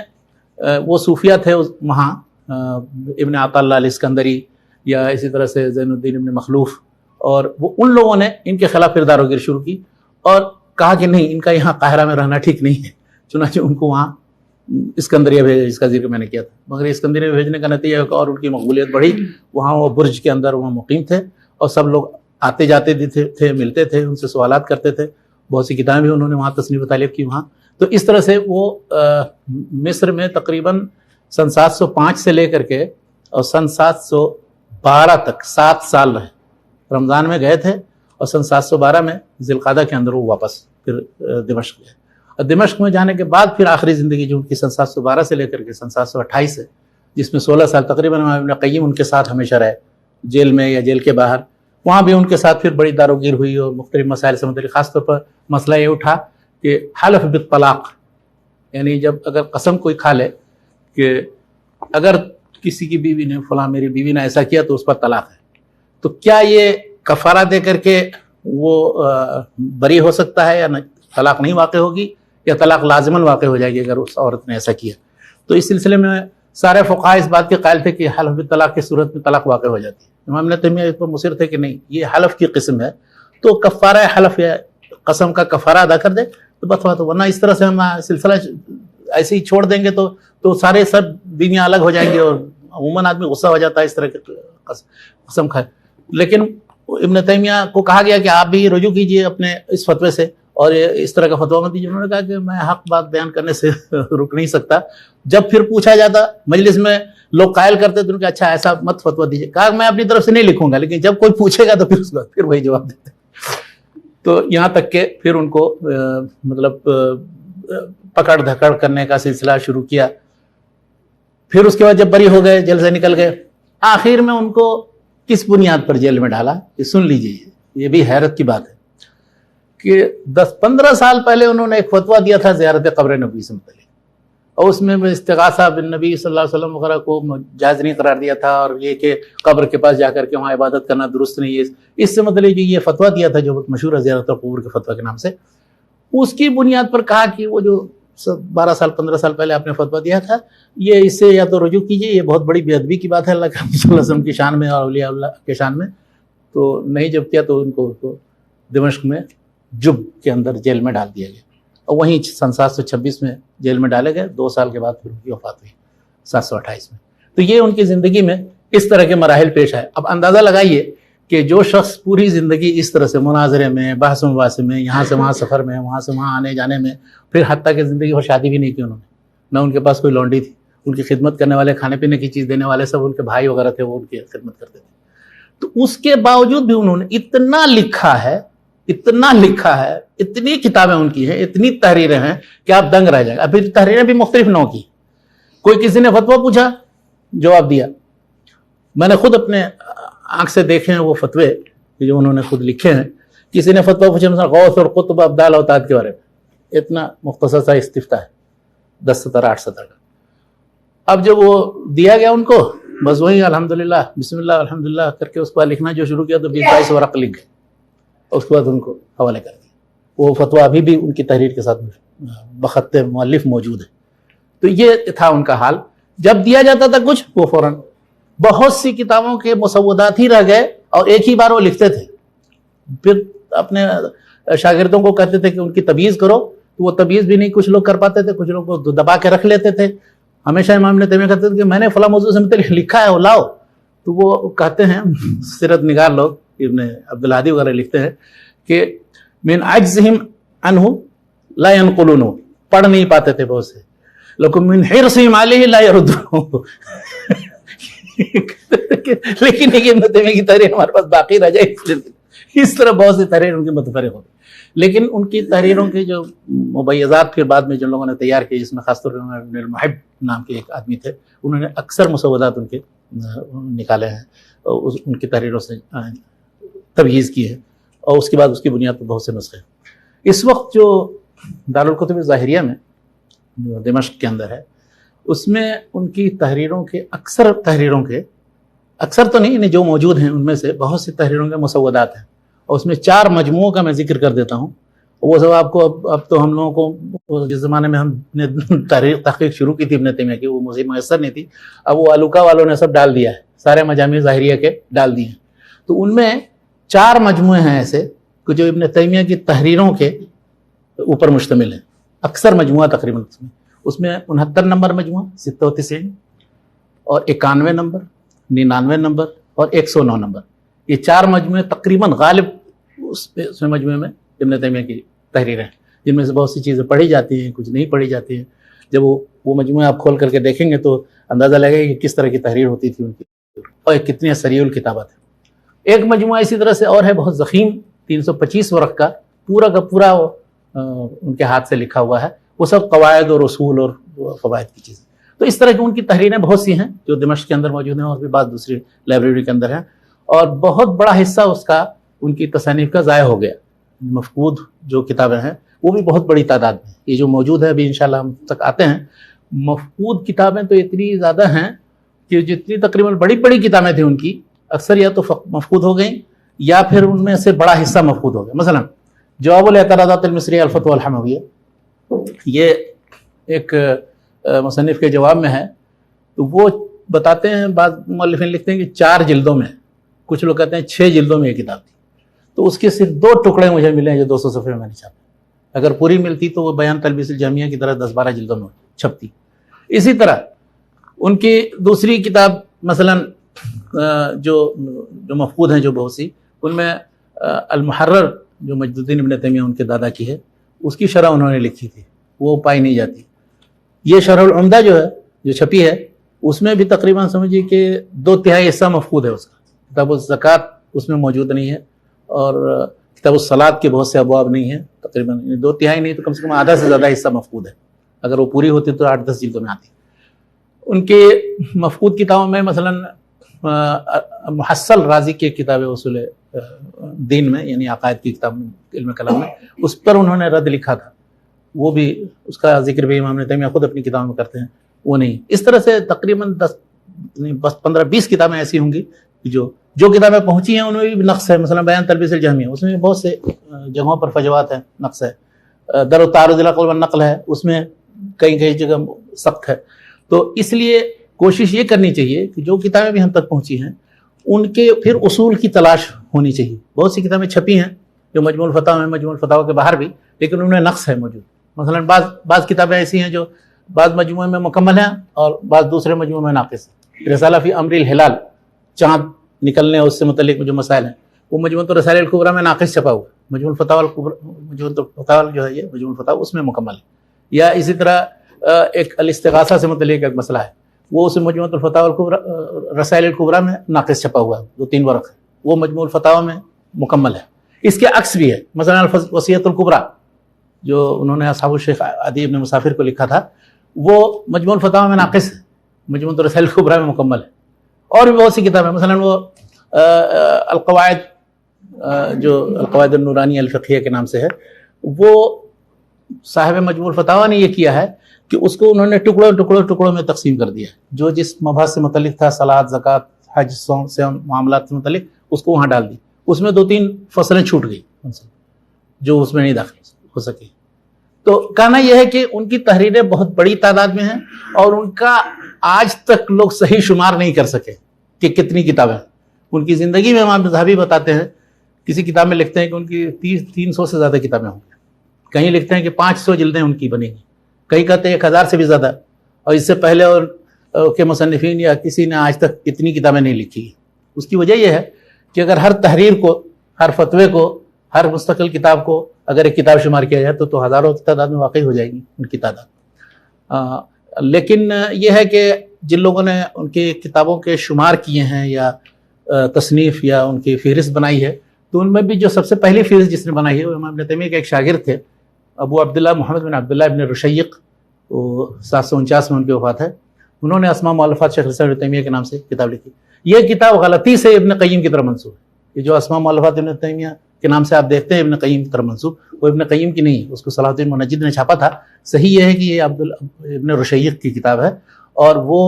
وہ صوفیہ تھے وہاں، ابن عطا اللہ الاسکندری یا اسی طرح سے زین الدین ابن مخلوف، اور وہ ان لوگوں نے ان کے خلاف پھر داروگیری شروع کی اور کہا کہ نہیں، ان کا یہاں قاہرہ میں رہنا ٹھیک نہیں ہے. چنانچہ ان کو وہاں اسکندریہ بھیجا، جس کا ذکر میں نے کیا تھا. مگر اسکندریہ بھیجنے کا نتیجہ اور ان کی مقبولیت بڑھی. وہاں وہ برج کے اندر وہاں مقیم تھے اور سب لوگ آتے جاتے تھے، ملتے تھے، ان سے سوالات کرتے تھے. بہت سی کتابیں بھی انہوں نے وہاں تصنیف و تالیف کی وہاں. تو اس طرح سے وہ مصر میں تقریباً سن 705 سے لے کر کے اور سن 712 تک 7 سال رہے. رمضان میں گئے تھے اور سن 712 میں ذی القعدہ کے اندر وہ واپس پھر دمشق گئے. اور دمشق میں جانے کے بعد پھر آخری زندگی جو ان کی سن 712 سے لے کر کے سن 728 ہے، جس میں 16 سال تقریباً امام ابن قیم ان کے ساتھ ہمیشہ رہے، جیل میں یا جیل کے باہر. وہاں بھی ان کے ساتھ پھر بڑی داروگیر ہوئی اور مختلف مسائل سے متعلق. خاص طور پر مسئلہ یہ اٹھا کہ حلف بالطلاق، یعنی جب اگر قسم کوئی کھا لے کہ اگر کسی کی بیوی نے فلاں میری بیوی نے ایسا کیا تو اس پر طلاق ہے، تو کیا یہ کفارہ دے کر کے وہ بری ہو سکتا ہے یا طلاق نہیں واقع ہوگی، یا طلاق لازماً واقع ہو جائے گی اگر اس عورت نے ایسا کیا. تو اس سلسلے میں سارے فقہاء اس بات کے قائل تھے کہ حلف بالطلاق کی صورت میں طلاق واقع ہو جاتی ہے. امام ابن تیمیہ اس پر مصر تھے کہ نہیں، یہ حلف کی قسم ہے تو کفارہ حلف یا قسم کا کفارہ ادا کر دے تو بس بات. ورنہ اس طرح سے ہم سلسلہ ایسے ہی چھوڑ دیں گے تو سارے سب دنیا الگ ہو جائیں گے، اور عموماً آدمی غصہ ہو جاتا ہے اس طرح کے قسم کھائے. لیکن ابن تیمیہ کو کہا گیا کہ آپ بھی رجوع کیجئے اپنے اس فتوے سے اور اس طرح کا فتویٰ مت دیجیے. انہوں نے کہا کہ میں حق بات بیان کرنے سے رک نہیں سکتا. جب پھر پوچھا جاتا مجلس میں، لوگ قائل کرتے تو ان کا اچھا ایسا مت فتویٰ دیجیے. کہا میں اپنی طرف سے نہیں لکھوں گا، لیکن جب کوئی پوچھے گا تو پھر اس کے بعد پھر وہی جواب دیتے. تو یہاں تک کہ پھر ان کو مطلب پکڑ دھکڑ کرنے کا سلسلہ شروع کیا. پھر اس کے بعد جب بری ہو گئے، جیل سے نکل گئے، آخر میں ان کو کس بنیاد پر جیل میں ڈالا یہ سن لیجیے. یہ بھی حیرت کی بات ہے کہ 10-15 سال پہلے انہوں نے ایک فتویٰ دیا تھا زیارت قبر نبی سے متعلق، اور اس میں استغاثہ بالنبی صلی اللہ علیہ وسلم وغیرہ کو جائز نہیں قرار دیا تھا، اور یہ کہ قبر کے پاس جا کر کے وہاں عبادت کرنا درست نہیں ہے. اس سے متعلق یہ فتویٰ دیا تھا جو بہت مشہور ہے زیارت القبور کے فتویٰ کے نام سے. اس کی بنیاد پر کہا کہ وہ جو 15 سال پہلے آپ نے فتویٰ دیا تھا، یہ اس سے یا تو رجوع کیجیے، یہ بہت بڑی بے ادبی کی بات ہے اللہ کے صلی اللہ علیہ وسلم کی شان میں اور اولیاء اللہ کے شان میں. تو نہیں جب کیا تو ان کو دمشق میں جب کے اندر جیل میں ڈال دیا گیا، اور وہیں سن 726 میں جیل میں ڈالے گئے. 2 سال کے بعد پھر ان کی وفات ہوئی 728 میں. تو یہ ان کی زندگی میں اس طرح کے مراحل پیش آئے. اب اندازہ لگائیے کہ جو شخص پوری زندگی اس طرح سے مناظرے میں، بحث و مباحثے میں، یہاں سے وہاں سفر میں، وہاں سے وہاں آنے جانے میں، پھر حتیٰ کہ زندگی بھر شادی بھی نہیں کی انہوں نے، نہ ان کے پاس کوئی لونڈی تھی. ان کی خدمت کرنے والے، کھانے پینے کی چیز دینے والے سب ان کے بھائی وغیرہ تھے، وہ ان کی خدمت کرتے تھے. تو اس کے باوجود بھی انہوں نے اتنا لکھا ہے، اتنی کتابیں ان کی ہیں، اتنی تحریریں ہیں کہ آپ دنگ رہ جائیں گے. ابھی تحریریں بھی مختلف نوع کی. کوئی کسی نے فتویٰ پوچھا، جواب دیا. میں نے خود اپنے آنکھ سے دیکھے ہیں وہ فتوے جو انہوں نے خود لکھے ہیں. کسی نے فتویٰ پوچھا مثلا غوث اور قطب ابدال اوتاد کے بارے میں، اتنا مختصر سا استفتاء ہے 10 سطر 8 سطر کا. اب جب وہ دیا گیا ان کو، بس وہی الحمدللہ بسم اللہ الحمدللہ کر کے اس کو لکھنا جو شروع کیا تو 20-22 ورق لکھ گئے. اس کے بعد ان کو حوالے کر دیا. وہ فتویٰ ابھی بھی ان کی تحریر کے ساتھ بخط مؤلف موجود ہے. تو یہ تھا ان کا حال. جب دیا جاتا تھا کچھ وہ فوراً بہت سی کتابوں کے مسودات ہی رہ گئے اور ایک ہی بار وہ لکھتے تھے. پھر اپنے شاگردوں کو کہتے تھے کہ ان کی تمیز کرو، تو وہ تمیز بھی نہیں کچھ لوگ کر پاتے تھے، کچھ لوگ کو دبا کے رکھ لیتے تھے. ہمیشہ امام ابن تیمیہ کہتے تھے کہ میں نے فلاں موضوع سے متعلق لکھا ہے وہ لاؤ. تو وہ کہتے ہیں سیرت نگار لوگ، ابن عبدالہادی وغیرہ لکھتے ہیں کہ من عجزہم عنہ لا ينقلون، پڑھ نہیں پاتے تھے بہت سے، لیکن من حرصہم علیہ لا یردون. لیکن ابن تیمیہ کی تحریر ہمارے پاس باقی رہ جائے. اس طرح بہت سی تحریر ان کی متفرق ہوتی. لیکن ان کی تحریروں کے جو مبیضات پھر بعد میں جن لوگوں نے تیار کیے، جس میں خاص طور پر ابن المحب نام کے ایک آدمی تھے، انہوں نے اکثر مسودات ان کے نکالے ہیں، ان کی تحریروں سے تبییض کی ہے، اور اس کے بعد اس کی بنیاد پر بہت سے نسخے. اس وقت جو دارالکتب ظاہریہ میں جو دمشق کے اندر ہے، اس میں ان کی تحریروں کے اکثر تو نہیں، جو موجود ہیں ان میں سے بہت سی تحریروں کے مسودات ہیں، اور اس میں 4 مجموعوں کا میں ذکر کر دیتا ہوں. وہ سب آپ کو اب تو ہم لوگوں کو جس زمانے میں ہم نے تحقیق شروع کی تھی ابن تیمیہ کی، وہ مجھے میسر نہیں تھی. اب وہ علوکا والوں نے سب ڈال دیا ہے، سارے مجامع ظاہریہ کے ڈال دیے ہیں. تو ان میں 4 مجموعے ہیں ایسے کہ جو ابن تیمیہ کی تحریروں کے اوپر مشتمل ہیں. اکثر مجموعہ تقریباً اس میں 69 نمبر مجموعہ، 96 اور 91 نمبر، 99 نمبر اور 109 نمبر. یہ 4 مجموعے تقریباً غالب اس میں مجموعے میں ابن تیمیہ کی تحریریں ہیں، جن میں سے بہت سی چیزیں پڑھی جاتی ہیں، کچھ نہیں پڑھی جاتی ہیں. جب وہ مجموعے آپ کھول کر کے دیکھیں گے تو اندازہ لگے گا کہ کس طرح کی تحریر ہوتی تھی ان کی، اور کتنی سریع الکتابت ہے. ایک مجموعہ اسی طرح سے اور ہے بہت ضخیم، 325 ورق کا پورا ان کے ہاتھ سے لکھا ہوا ہے. وہ سب قواعد اور اصول اور فوائد کی چیزیں. تو اس طرح کی ان کی تحریریں بہت سی ہیں جو دمشق کے اندر موجود ہیں، اور بھی بعض دوسری لائبریری کے اندر ہیں. اور بہت بڑا حصہ اس کا ان کی تصانیف کا ضائع ہو گیا. مفقود جو کتابیں ہیں وہ بھی بہت بڑی تعداد میں، یہ جو موجود ہے ابھی انشاءاللہ ہم تک آتے ہیں. مفقود کتابیں تو اتنی زیادہ ہیں کہ جتنی تقریباً بڑی کتابیں تھیں ان کی، اکثر یا تو مفقود ہو گئیں یا پھر ان میں سے بڑا حصہ مفقود ہو گیا. مثلا جواب الاعتراضات المصریہ الفتوی الحمویہ، یہ ایک مصنف کے جواب میں ہے. تو وہ بتاتے ہیں، بعض مؤلفین لکھتے ہیں کہ 4 جلدوں میں، کچھ لوگ کہتے ہیں 6 جلدوں میں یہ کتاب تھی. تو اس کے صرف 2 ٹکڑے مجھے ملے ہیں جو 200 صفحے میں نہیں چھاپے. اگر پوری ملتی تو وہ بیان تلبیس الجہمیہ کی طرح 10-12 جلدوں میں چھپتی. اسی طرح ان کی دوسری کتاب مثلا جو مفقود ہیں جو بہت سی، ان میں المحرر جو مجد الدین ابن تیمیہ ان کے دادا کی ہے، اس کی شرح انہوں نے لکھی تھی، وہ پائی نہیں جاتی. یہ شرح العمدہ جو ہے جو چھپی ہے، اس میں بھی تقریباً سمجھیے کہ 2/3 حصہ مفقود ہے اس کا. کتاب الزکوٰۃ اس میں موجود نہیں ہے، اور کتاب الصلاۃ کے بہت سے ابواب نہیں ہیں. تقریباً 2/3 نہیں تو کم سے کم آدھا سے زیادہ حصہ مفقود ہے. اگر وہ پوری ہوتی تو 8-10 جلدوں میں آتی. ان کے مفقود کتابوں میں مثلا محصل رازی کی کتاب اصول دین میں، یعنی عقائد کی کتاب علم کلام میں، اس پر انہوں نے رد لکھا تھا. وہ بھی اس کا ذکر بھی امام ابن تیمیہ خود اپنی کتابوں میں کرتے ہیں، وہ نہیں. اس طرح سے تقریباً 15-20 کتابیں ایسی ہوں گی جو کتابیں پہنچی ہیں ان میں بھی نقص ہے. مثلا بیان تلبیس الجہمیہ، اس میں بہت سے جگہوں پر فجوات ہیں، نقص ہے. در التعارض العقل والنقل ہے، اس میں کئی جگہ سخت ہے. تو اس لیے کوشش یہ کرنی چاہیے کہ جو کتابیں بھی ہم تک پہنچی ہیں ان کے پھر اصول کی تلاش ہونی چاہیے. بہت سی کتابیں چھپی ہیں جو مجموع الفتاوی میں، مجموع الفتاوی کے باہر بھی، لیکن ان میں نقص ہے موجود. مثلا بعض کتابیں ایسی ہیں جو بعض مجموعے میں مکمل ہیں اور بعض دوسرے مجموعے میں ناقص ہیں. رسالہ فی امر الہلال، چاند نکلنے اور اس سے متعلق جو مسائل ہیں، وہ مجموعۃ الرسائل الکبریٰ میں ناقص چھپا ہوا ہے. مجموع الفتاوی جو ہے، یہ مجموع الفتاوی اس میں مکمل ہے. یا اسی طرح ایک الاستغاثہ سے متعلق ایک مسئلہ ہے، وہ اس مجموعۃ الفتاوی الکبریٰ رسائل الکبریٰ میں ناقص چھپا ہوا ہے، 2-3 ورق ہے، وہ مجموع الفتاوی میں مکمل ہے. اس کے عکس بھی ہے. مثلا الوصیۃ الکبریٰ جو انہوں نے اصحاب الشیخ عدی ابن مسافر کو لکھا تھا، وہ مجموع الفتاوی میں ناقص ہے، مجموعۃ الرسائل الکبریٰ میں مکمل ہے. اور بھی بہت سی کتابیں، مثلا وہ القواعد جو القواعد النورانیہ الفقہیہ کے نام سے ہے، وہ صاحب مجموع الفتاوی نے یہ کیا ہے کہ اس کو انہوں نے ٹکڑوں میں تقسیم کر دیا. جو جس مبحث سے متعلق تھا، صلاۃ، زکوٰۃ، حج، صوم سے معاملات سے متعلق، اس کو وہاں ڈال دی. اس میں 2-3 فصلیں چھوٹ گئی جو اس میں نہیں داخل ہو سکی. تو کہنا یہ ہے کہ ان کی تحریریں بہت بڑی تعداد میں ہیں اور ان کا آج تک لوگ صحیح شمار نہیں کر سکے کہ کتنی کتابیں. ان کی زندگی میں امام ذہبی بتاتے ہیں، کسی کتاب میں لکھتے ہیں کہ ان کی 300 سے زیادہ کتابیں ہوں گی، کہیں لکھتے ہیں کہ 500 جلدیں ان کی بنیں گی، کہیں کہتے ہیں 1000 سے بھی زیادہ، اور اس سے پہلے اور کے مصنفین یا کسی نے آج تک اتنی کتابیں نہیں لکھی. اس کی وجہ یہ ہے کہ اگر ہر تحریر کو، ہر فتوے کو، ہر مستقل کتاب کو اگر ایک کتاب شمار کیا جائے تو ہزاروں کی تعداد میں واقعی ہو جائے گی ان کی تعداد. لیکن یہ ہے کہ جن لوگوں نے ان کی کتابوں کے شمار کیے ہیں یا تصنیف یا ان کی فہرست بنائی ہے، تو ان میں بھی جو سب سے پہلی فہرست جس نے بنائی ہے وہ امام ابن تیمیہ کے ایک شاگرد تھے، ابو عبداللہ محمد بن عبداللہ ابن رشیق، وہ 749 میں ان کی وفات ہے. انہوں نے اسماء مؤلفات شیخ الاسلام ابن تیمیہ کے نام سے کتاب لکھی. یہ کتاب غلطی سے ابن قیم کی طرف منسوب ہے. یہ جو اسماء مؤلفات ابن تیمیہ کے نام سے آپ دیکھتے ہیں ابن قیم کی طرف منسوب، وہ ابن قیم کی نہیں، اس کو صلاح الدین منجد نے چھاپا تھا. صحیح یہ ہے کہ یہ ابن رشیق کی کتاب ہے، اور وہ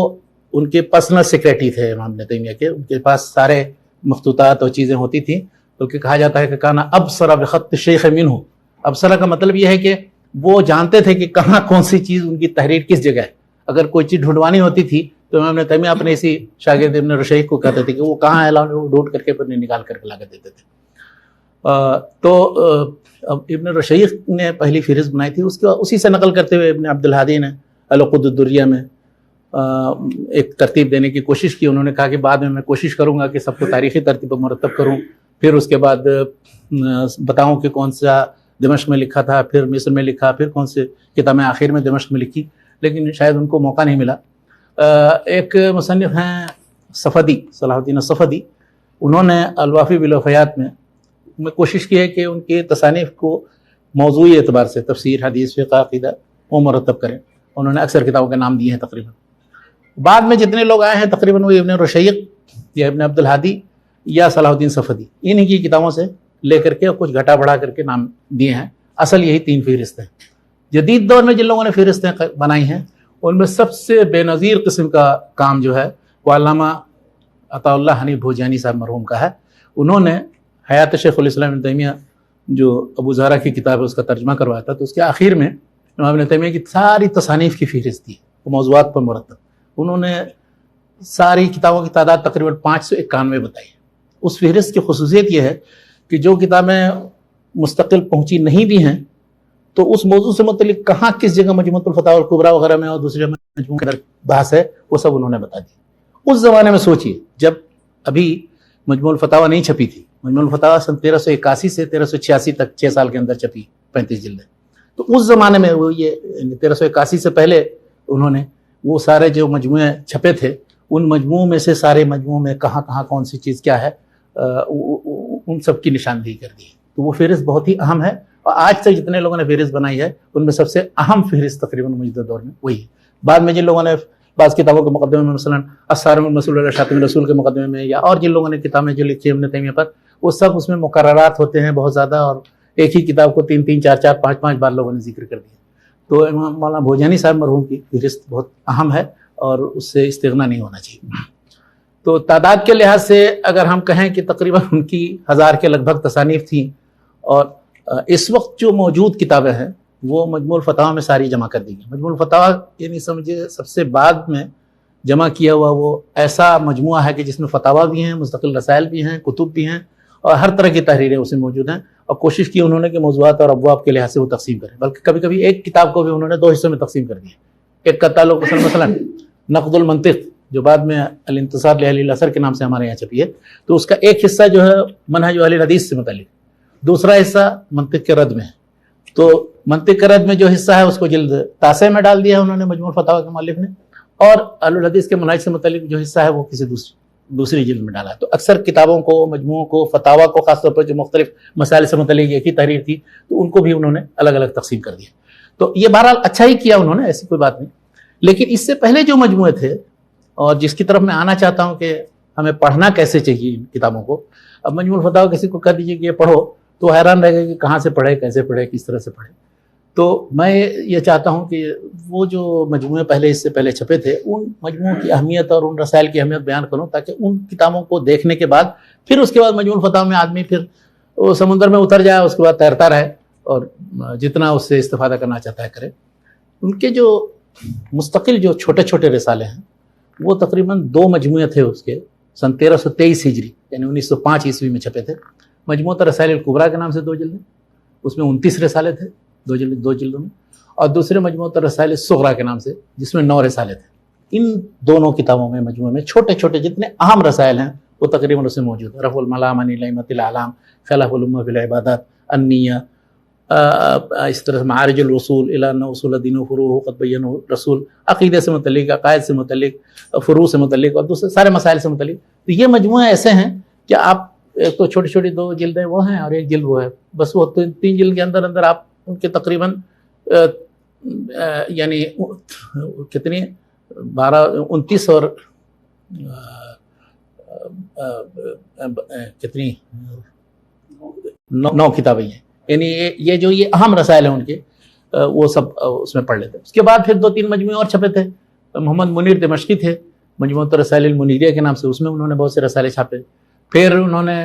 ان کے پرسنل سیکریٹری تھے امام ابن تیمیہ کے. ان کے پاس سارے مخطوطات اور چیزیں ہوتی تھیں، بلکہ کہا جاتا ہے کہ کانا ابصر بخط شیخ منہ. ابصرہ کا مطلب یہ ہے کہ وہ جانتے تھے کہ کہاں کون سی چیز ان کی تحریر کس جگہ ہے. اگر کوئی چیز ڈھونڈوانی ہوتی تھی تو امام ابن تیمیہ اپنے اسی شاگرد ابن رشیق کو کہتے تھے کہ وہ کہاں ہے، وہ ڈھونڈ کر کے پھر نکال کر کے لا کے دیتے تھے. تو ابن رشیق نے پہلی فہرست بنائی تھی، اسی سے نقل کرتے ہوئے ابن عبد الہادی نے العقود الدریہ میں ایک ترتیب دینے کی کوشش کی. انہوں نے کہا کہ بعد میں کوشش کروں گا کہ سب کو تاریخی ترتیب پر مرتب کروں، پھر اس کے بعد بتاؤں کہ کون سا دمشق میں لکھا تھا، پھر مصر میں لکھا، پھر کون سے کتابیں آخر میں دمشق میں لکھی، لیکن شاید ان کو موقع نہیں ملا. ایک مصنف ہیں صفدی، صلاح الدین الصفدی، انہوں نے الوافی بالوفیات میں کوشش کی ہے کہ ان کے تصانیف کو موضوعی اعتبار سے تفسیر، حدیث، فقہ، عقیدہ وہ مرتب کریں. انہوں نے اکثر کتابوں کے نام دیے ہیں تقریباً. بعد میں جتنے لوگ آئے ہیں تقریباً وہ ابن رشیق یا ابن عبد الہادی یا صلاح الدین صفدی، انہی کی کتابوں سے لے کر کے کچھ گھٹا بڑھا کر کے نام دیے ہیں. اصل یہی 3 فہرستیں. جدید دور میں جن لوگوں نے فہرستیں بنائی ہیں ان میں سب سے بے نظیر قسم کا کام جو ہے وہ علامہ عطا اللہ حنیف بھوجانی صاحب مرحوم کا ہے. انہوں نے حیات شیخ الاسلام ابن تیمیہ جو ابو زہرا کی کتاب ہے اس کا ترجمہ کروایا تھا، تو اس کے آخر میں امام ابن تیمیہ کی ساری تصانیف کی فہرست دی، وہ موضوعات پر مرتب. انہوں نے ساری کتابوں کی تعداد تقریباً 591 بتائی. اس فہرست کی خصوصیت یہ ہے کہ جو کتابیں مستقل پہنچی نہیں بھی ہیں تو اس موضوع سے متعلق کہاں کس جگہ مجموعۃ الفتاوی الکبریٰ وغیرہ میں اور دوسرے مجموعوں کے اندر بحث ہے وہ سب انہوں نے بتا دی. اس زمانے میں سوچیے جب ابھی مجموع الفتاوی نہیں چھپی تھی، مجموع الفتاوی سن 1381 سے 1386 تک 6 سال کے اندر چھپی 35 جلدیں. تو اس زمانے میں وہ یہ 1381 سے پہلے انہوں نے وہ سارے جو مجموعے چھپے تھے ان مجموعوں میں سے سارے مجموعوں میں کہاں کہاں کون سی چیز کیا ہے ان سب کی نشاندہی کر دی. تو وہ فہرست بہت ہی اہم ہے، اور آج تک جتنے لوگوں نے فہرست بنائی ہے ان میں سب سے اہم فہرست تقریباً موجودہ دور میں وہی ہے. بعد میں جن لوگوں نے بعض کتابوں کے مقدمے میں مثلا الصارم المسلول علی شاتم الرسول کے مقدمے میں، یا اور جن لوگوں نے کتابیں جو لکھی ابن تیمیہ پر، وہ سب اس میں مقررات ہوتے ہیں بہت زیادہ، اور ایک ہی کتاب کو 3 4 5 بار لوگوں نے ذکر کر دیا. تو امام مولانا بھوجانی صاحب مرحوم کی فہرست بہت اہم ہے اور اس سے استغنا نہیں ہونا چاہیے. تو تعداد کے لحاظ سے اگر ہم کہیں کہ تقریباً ان کی 1000 کے لگ بھگ تصانیف تھیں، اور اس وقت جو موجود کتابیں ہیں وہ مجموع الفتاوی میں ساری جمع کر دی گئی. مجموع الفتاوی یعنی سمجھے سب سے بعد میں جمع کیا ہوا وہ ایسا مجموعہ ہے کہ جس میں فتاوی بھی ہیں، مستقل رسائل بھی ہیں، کتب بھی ہیں، اور ہر طرح کی تحریریں اس میں موجود ہیں. اور کوشش کی انہوں نے کہ موضوعات اور ابواب کے لحاظ سے وہ تقسیم کریں، بلکہ کبھی کبھی ایک کتاب کو بھی انہوں نے 2 حصوں میں تقسیم کر دیا. ایک کا تعلق مثلا نقد المنطق جو بعد میں الانتصار لاہل الاثر کے نام سے ہمارے یہاں چھپی ہے، تو اس کا ایک حصہ جو ہے منہج اہل حدیث سے متعلق، دوسرا حصہ منطق کے رد میں ہے. تو منطق کے رد میں جو حصہ ہے اس کو جلد 9 میں ڈال دیا انہوں نے مجموع الفتاوی کے مؤلف نے، اور اہل الحدیث کے منہج سے متعلق جو حصہ ہے وہ کسی دوسری جلد میں ڈالا ہے. تو اکثر کتابوں کو، مجموعوں کو، فتاوی کو، خاص طور پر جو مختلف مسائل سے متعلق ایک ہی تحریر تھی تو ان کو بھی انہوں نے الگ الگ تقسیم کر دیا. تو یہ بہرحال اچھا ہی کیا انہوں نے، ایسی کوئی بات نہیں. لیکن اس سے پہلے جو مجموعے تھے اور جس کی طرف میں آنا چاہتا ہوں کہ ہمیں پڑھنا کیسے چاہیے ان کتابوں کو. اب مجموع الفتاوی کسی کو کہہ دیجیے کہ یہ پڑھو تو حیران رہے گا کہ کہاں سے پڑھے، کیسے پڑھے، کس طرح سے پڑھے. تو میں یہ چاہتا ہوں کہ وہ جو مجموعے پہلے اس سے پہلے چھپے تھے ان مجموعوں کی اہمیت اور ان رسائل کی اہمیت بیان کروں، تاکہ ان کتابوں کو دیکھنے کے بعد پھر اس کے بعد مجموع الفتاوی میں آدمی پھر وہ سمندر میں اتر جائے، اس کے بعد تیرتا رہے، اور جتنا اس سے استفادہ کرنا چاہتا ہے کرے. ان کے جو مستقل جو چھوٹے چھوٹے رسالے ہیں وہ تقریباً 2 مجموعے تھے اس کے سن 1323 ہجری یعنی 1905 عیسوی میں چھپے تھے. مجموعۃ الرسائل الکبریٰ کے نام سے 2 جلدیں، اس میں 29 رسالے تھے 2 جلدوں میں، اور دوسرے مجموعۃ الرسائل الصغریٰ کے نام سے جس میں 9 رسالے تھے. ان دونوں کتابوں میں مجموعے میں چھوٹے چھوٹے جتنے اہم رسائل ہیں وہ تقریباً اس میں موجود ہیں. رفع الملام عن ائمۃ الاعلام، خلاف الامہ فی العبادات، النیہ، اس طرح معارج الوصول الی ان اصول الدین و فروعہ قد بینہ رسول، عقیدے سے متعلق، عقائد سے متعلق، فروع سے متعلق اور دوسرے سارے مسائل سے متعلق. تو یہ مجموعے ایسے ہیں کہ آپ ایک تو چھوٹی چھوٹی 2 جلدیں وہ ہیں اور 1 جلد وہ ہے، بس وہ 3 جلد کے اندر آپ ان کے تقریباً یعنی کتنی 29 اور کتنی 9 کتابیں ہیں. یعنی یہ جو یہ اہم رسائل ہیں ان کے وہ سب اس میں پڑھ لیتے ہیں. اس کے بعد پھر 2-3 مجموعے اور چھپے تھے. محمد منیر دمشقی تھے، مجموعۃ الرسائل المنیریہ کے نام سے، اس میں انہوں نے بہت سے رسالے چھاپے. پھر انہوں نے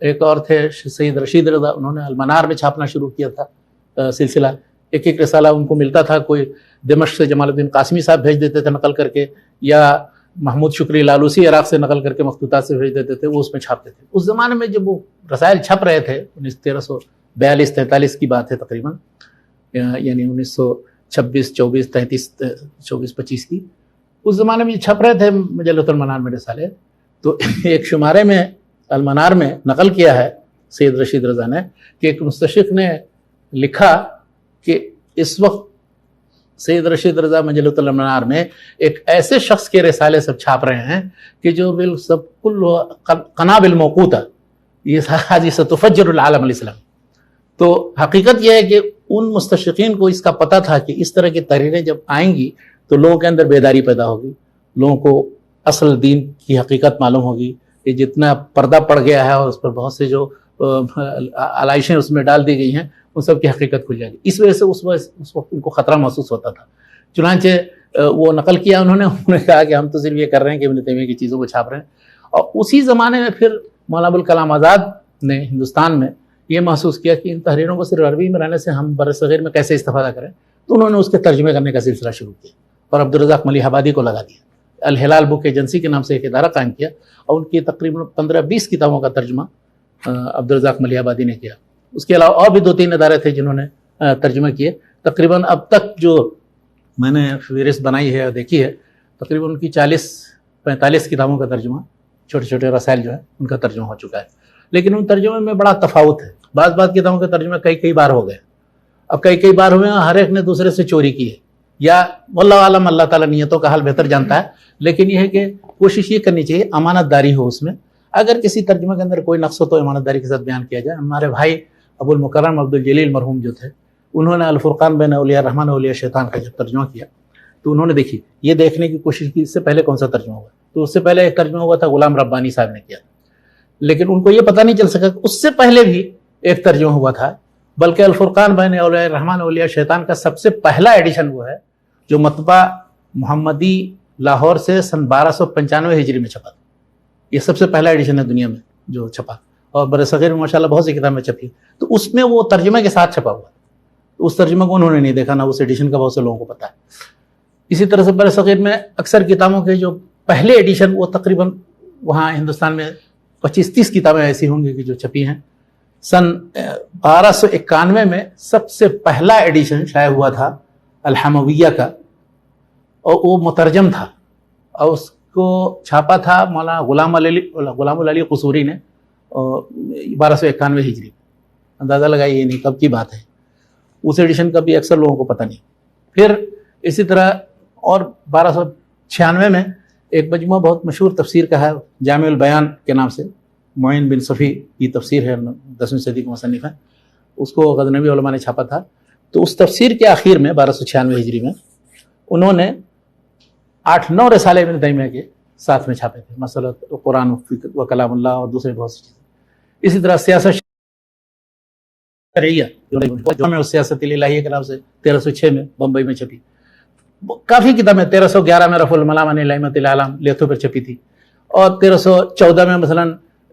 ایک اور تھے سید رشید رضا، انہوں نے المنار میں چھاپنا شروع کیا تھا سلسلہ. ایک رسالہ ان کو ملتا تھا، کوئی دمشق سے جمال الدین قاسمی صاحب بھیج دیتے تھے نقل کر کے، یا محمود شکری لالوسی عراق سے نقل کر کے مخطوطات سے بھیج دیتے تھے، وہ اس میں چھاپتے تھے. اس زمانے میں جب وہ رسائل چھپ رہے تھے 1342-43 کی بات ہے تقریباً، یعنی 1926 24 33 24 25 کی، اس زمانے میں چھپ رہے تھے مجلۃ المنار میں رسالے. تو ایک شمارے میں المنار میں نقل کیا ہے سید رشید رضا نے کہ ایک مستشرق نے لکھا کہ اس وقت سید رشید رضا مجلۃ المنار میں ایک ایسے شخص کے رسالے سب چھاپ رہے ہیں کہ جو بالکل قنابل موقوتہ، یہ حاجی ستفجر العالم الاسلام. تو حقیقت یہ ہے کہ ان مستشرقین کو اس کا پتہ تھا کہ اس طرح کی تحریریں جب آئیں گی تو لوگوں کے اندر بیداری پیدا ہوگی، لوگوں کو اصل دین کی حقیقت معلوم ہوگی. کہ جتنا پردہ پڑ گیا ہے اور اس پر بہت سے جو علائشیں اس میں ڈال دی گئی ہیں ان سب کی حقیقت کھل جائے گی. اس وجہ سے اس وقت ان کو خطرہ محسوس ہوتا تھا. چنانچہ وہ نقل کیا انہوں نے کہا کہ ہم تو صرف یہ کر رہے ہیں کہ ابن تیمیہ کی چیزوں کو چھاپ رہے ہیں. اور اسی زمانے میں پھر مولانا ابوالکلام آزاد نے ہندوستان میں یہ محسوس کیا کہ ان تحریروں کو صرف عربی میں رہنے سے ہم برصغیر میں کیسے استفادہ کریں. تو انہوں نے اس کے ترجمے کرنے کا سلسلہ شروع کیا اور عبدالرزاق ملیح آبادی کو لگا دیا. الہلال بک ایجنسی کے نام سے ایک ادارہ قائم کیا اور ان کی تقریباً 15-20 کتابوں کا ترجمہ عبدالرزاق ملیح آبادی نے کیا. اس کے علاوہ اور بھی 2-3 ادارے تھے جنہوں نے ترجمہ کیے. تقریباً اب تک جو میں نے فہرست بنائی ہے اور دیکھی ہے تقریباً ان کی 40-45 کتابوں کا ترجمہ، چھوٹے چھوٹے رسائل جو ہیں ان کا ترجمہ ہو چکا ہے. لیکن ان ترجمے میں بڑا تفاوت ہے. بعض کتابوں کے ترجمے کئی بار ہو گئے، اب کئی بار ہوئے ہیں، ہر ایک نے دوسرے سے چوری کی ہے، یا واللہ عالم اللہ تعالیٰ نیتوں کا حال بہتر جانتا ہے. لیکن یہ ہے کہ کوشش یہ کرنی چاہیے امانت داری ہو اس میں. اگر کسی ترجمے کے اندر کوئی نقص ہو تو امانت داری کے ساتھ بیان کیا جائے. ہمارے بھائی ابو المکرم عبدالجلیل مرحوم جو تھے، انہوں نے الفرقان بین اولیاء الرحمن و اولیاء شیطان کا جب ترجمہ کیا تو انہوں نے دیکھی یہ دیکھنے کی کوشش کی اس سے پہلے کون سا ترجمہ ہوا. تو اس سے پہلے ایک ترجمہ ہوا تھا غلام ربانی صاحب نے کیا، لیکن ان کو یہ پتہ نہیں چل سکا کہ اس سے پہلے بھی ایک ترجمہ ہوا تھا. بلکہ الفرقان بین اولیاء الرحمن و اولیاء شیطان کا سب سے پہلا ایڈیشن وہ ہے جو مطبع محمدی لاہور سے سن 1295 ہجری میں چھپا تھا. یہ سب سے پہلا ایڈیشن ہے دنیا میں جو چھپا، اور برصغیر میں ماشاءاللہ بہت سی کتابیں چھپی. تو اس میں وہ ترجمے کے ساتھ چھپا ہوا، اس ترجمے کو انہوں نے نہیں دیکھا، نہ اس ایڈیشن کا بہت سے لوگوں کو پتہ ہے. اسی طرح سے برصغیر میں اکثر کتابوں کے جو پہلے ایڈیشن وہ تقریباً وہاں ہندوستان میں 25-30 کتابیں ایسی ہوں گی کہ جو چھپی ہیں. سن 1291 میں سب سے پہلا ایڈیشن شائع ہوا تھا الحمویہ کا، اور وہ مترجم تھا اور اس کو چھاپا تھا مولانا غلام العلی قصوری نے 1291 ہجری. اندازہ لگائیے یہ نہیں کب کی بات ہے. اس ایڈیشن کا بھی اکثر لوگوں کو پتہ نہیں. پھر اسی طرح اور 1296 میں ایک مجموعہ بہت مشہور تفسیر کا ہے جامع البیان کے نام سے، معین بن صفی کی تفسیر ہے، 10ویں صدی کا مصنف ہے. اس کو غزنوی علماء نے چھاپا تھا. تو اس تفسیر کے آخر میں 1296 ہجری میں انہوں نے 8-9 رسالے ابن تیمیہ کے ساتھ میں چھاپے تھے، مثلا قرآن و کلام اللہ اور دوسرے بہت سی چیزیں. اسی طرح سیاست شرعیہ جو سیاست الہیہ کے نام سے 1306 میں بمبئی میں چھپی. کافی کتابیں 1311 میں رفع الملام عن ائمۃ الاعلام لیتھو پر چھپی تھی، اور 1314 میں مثلا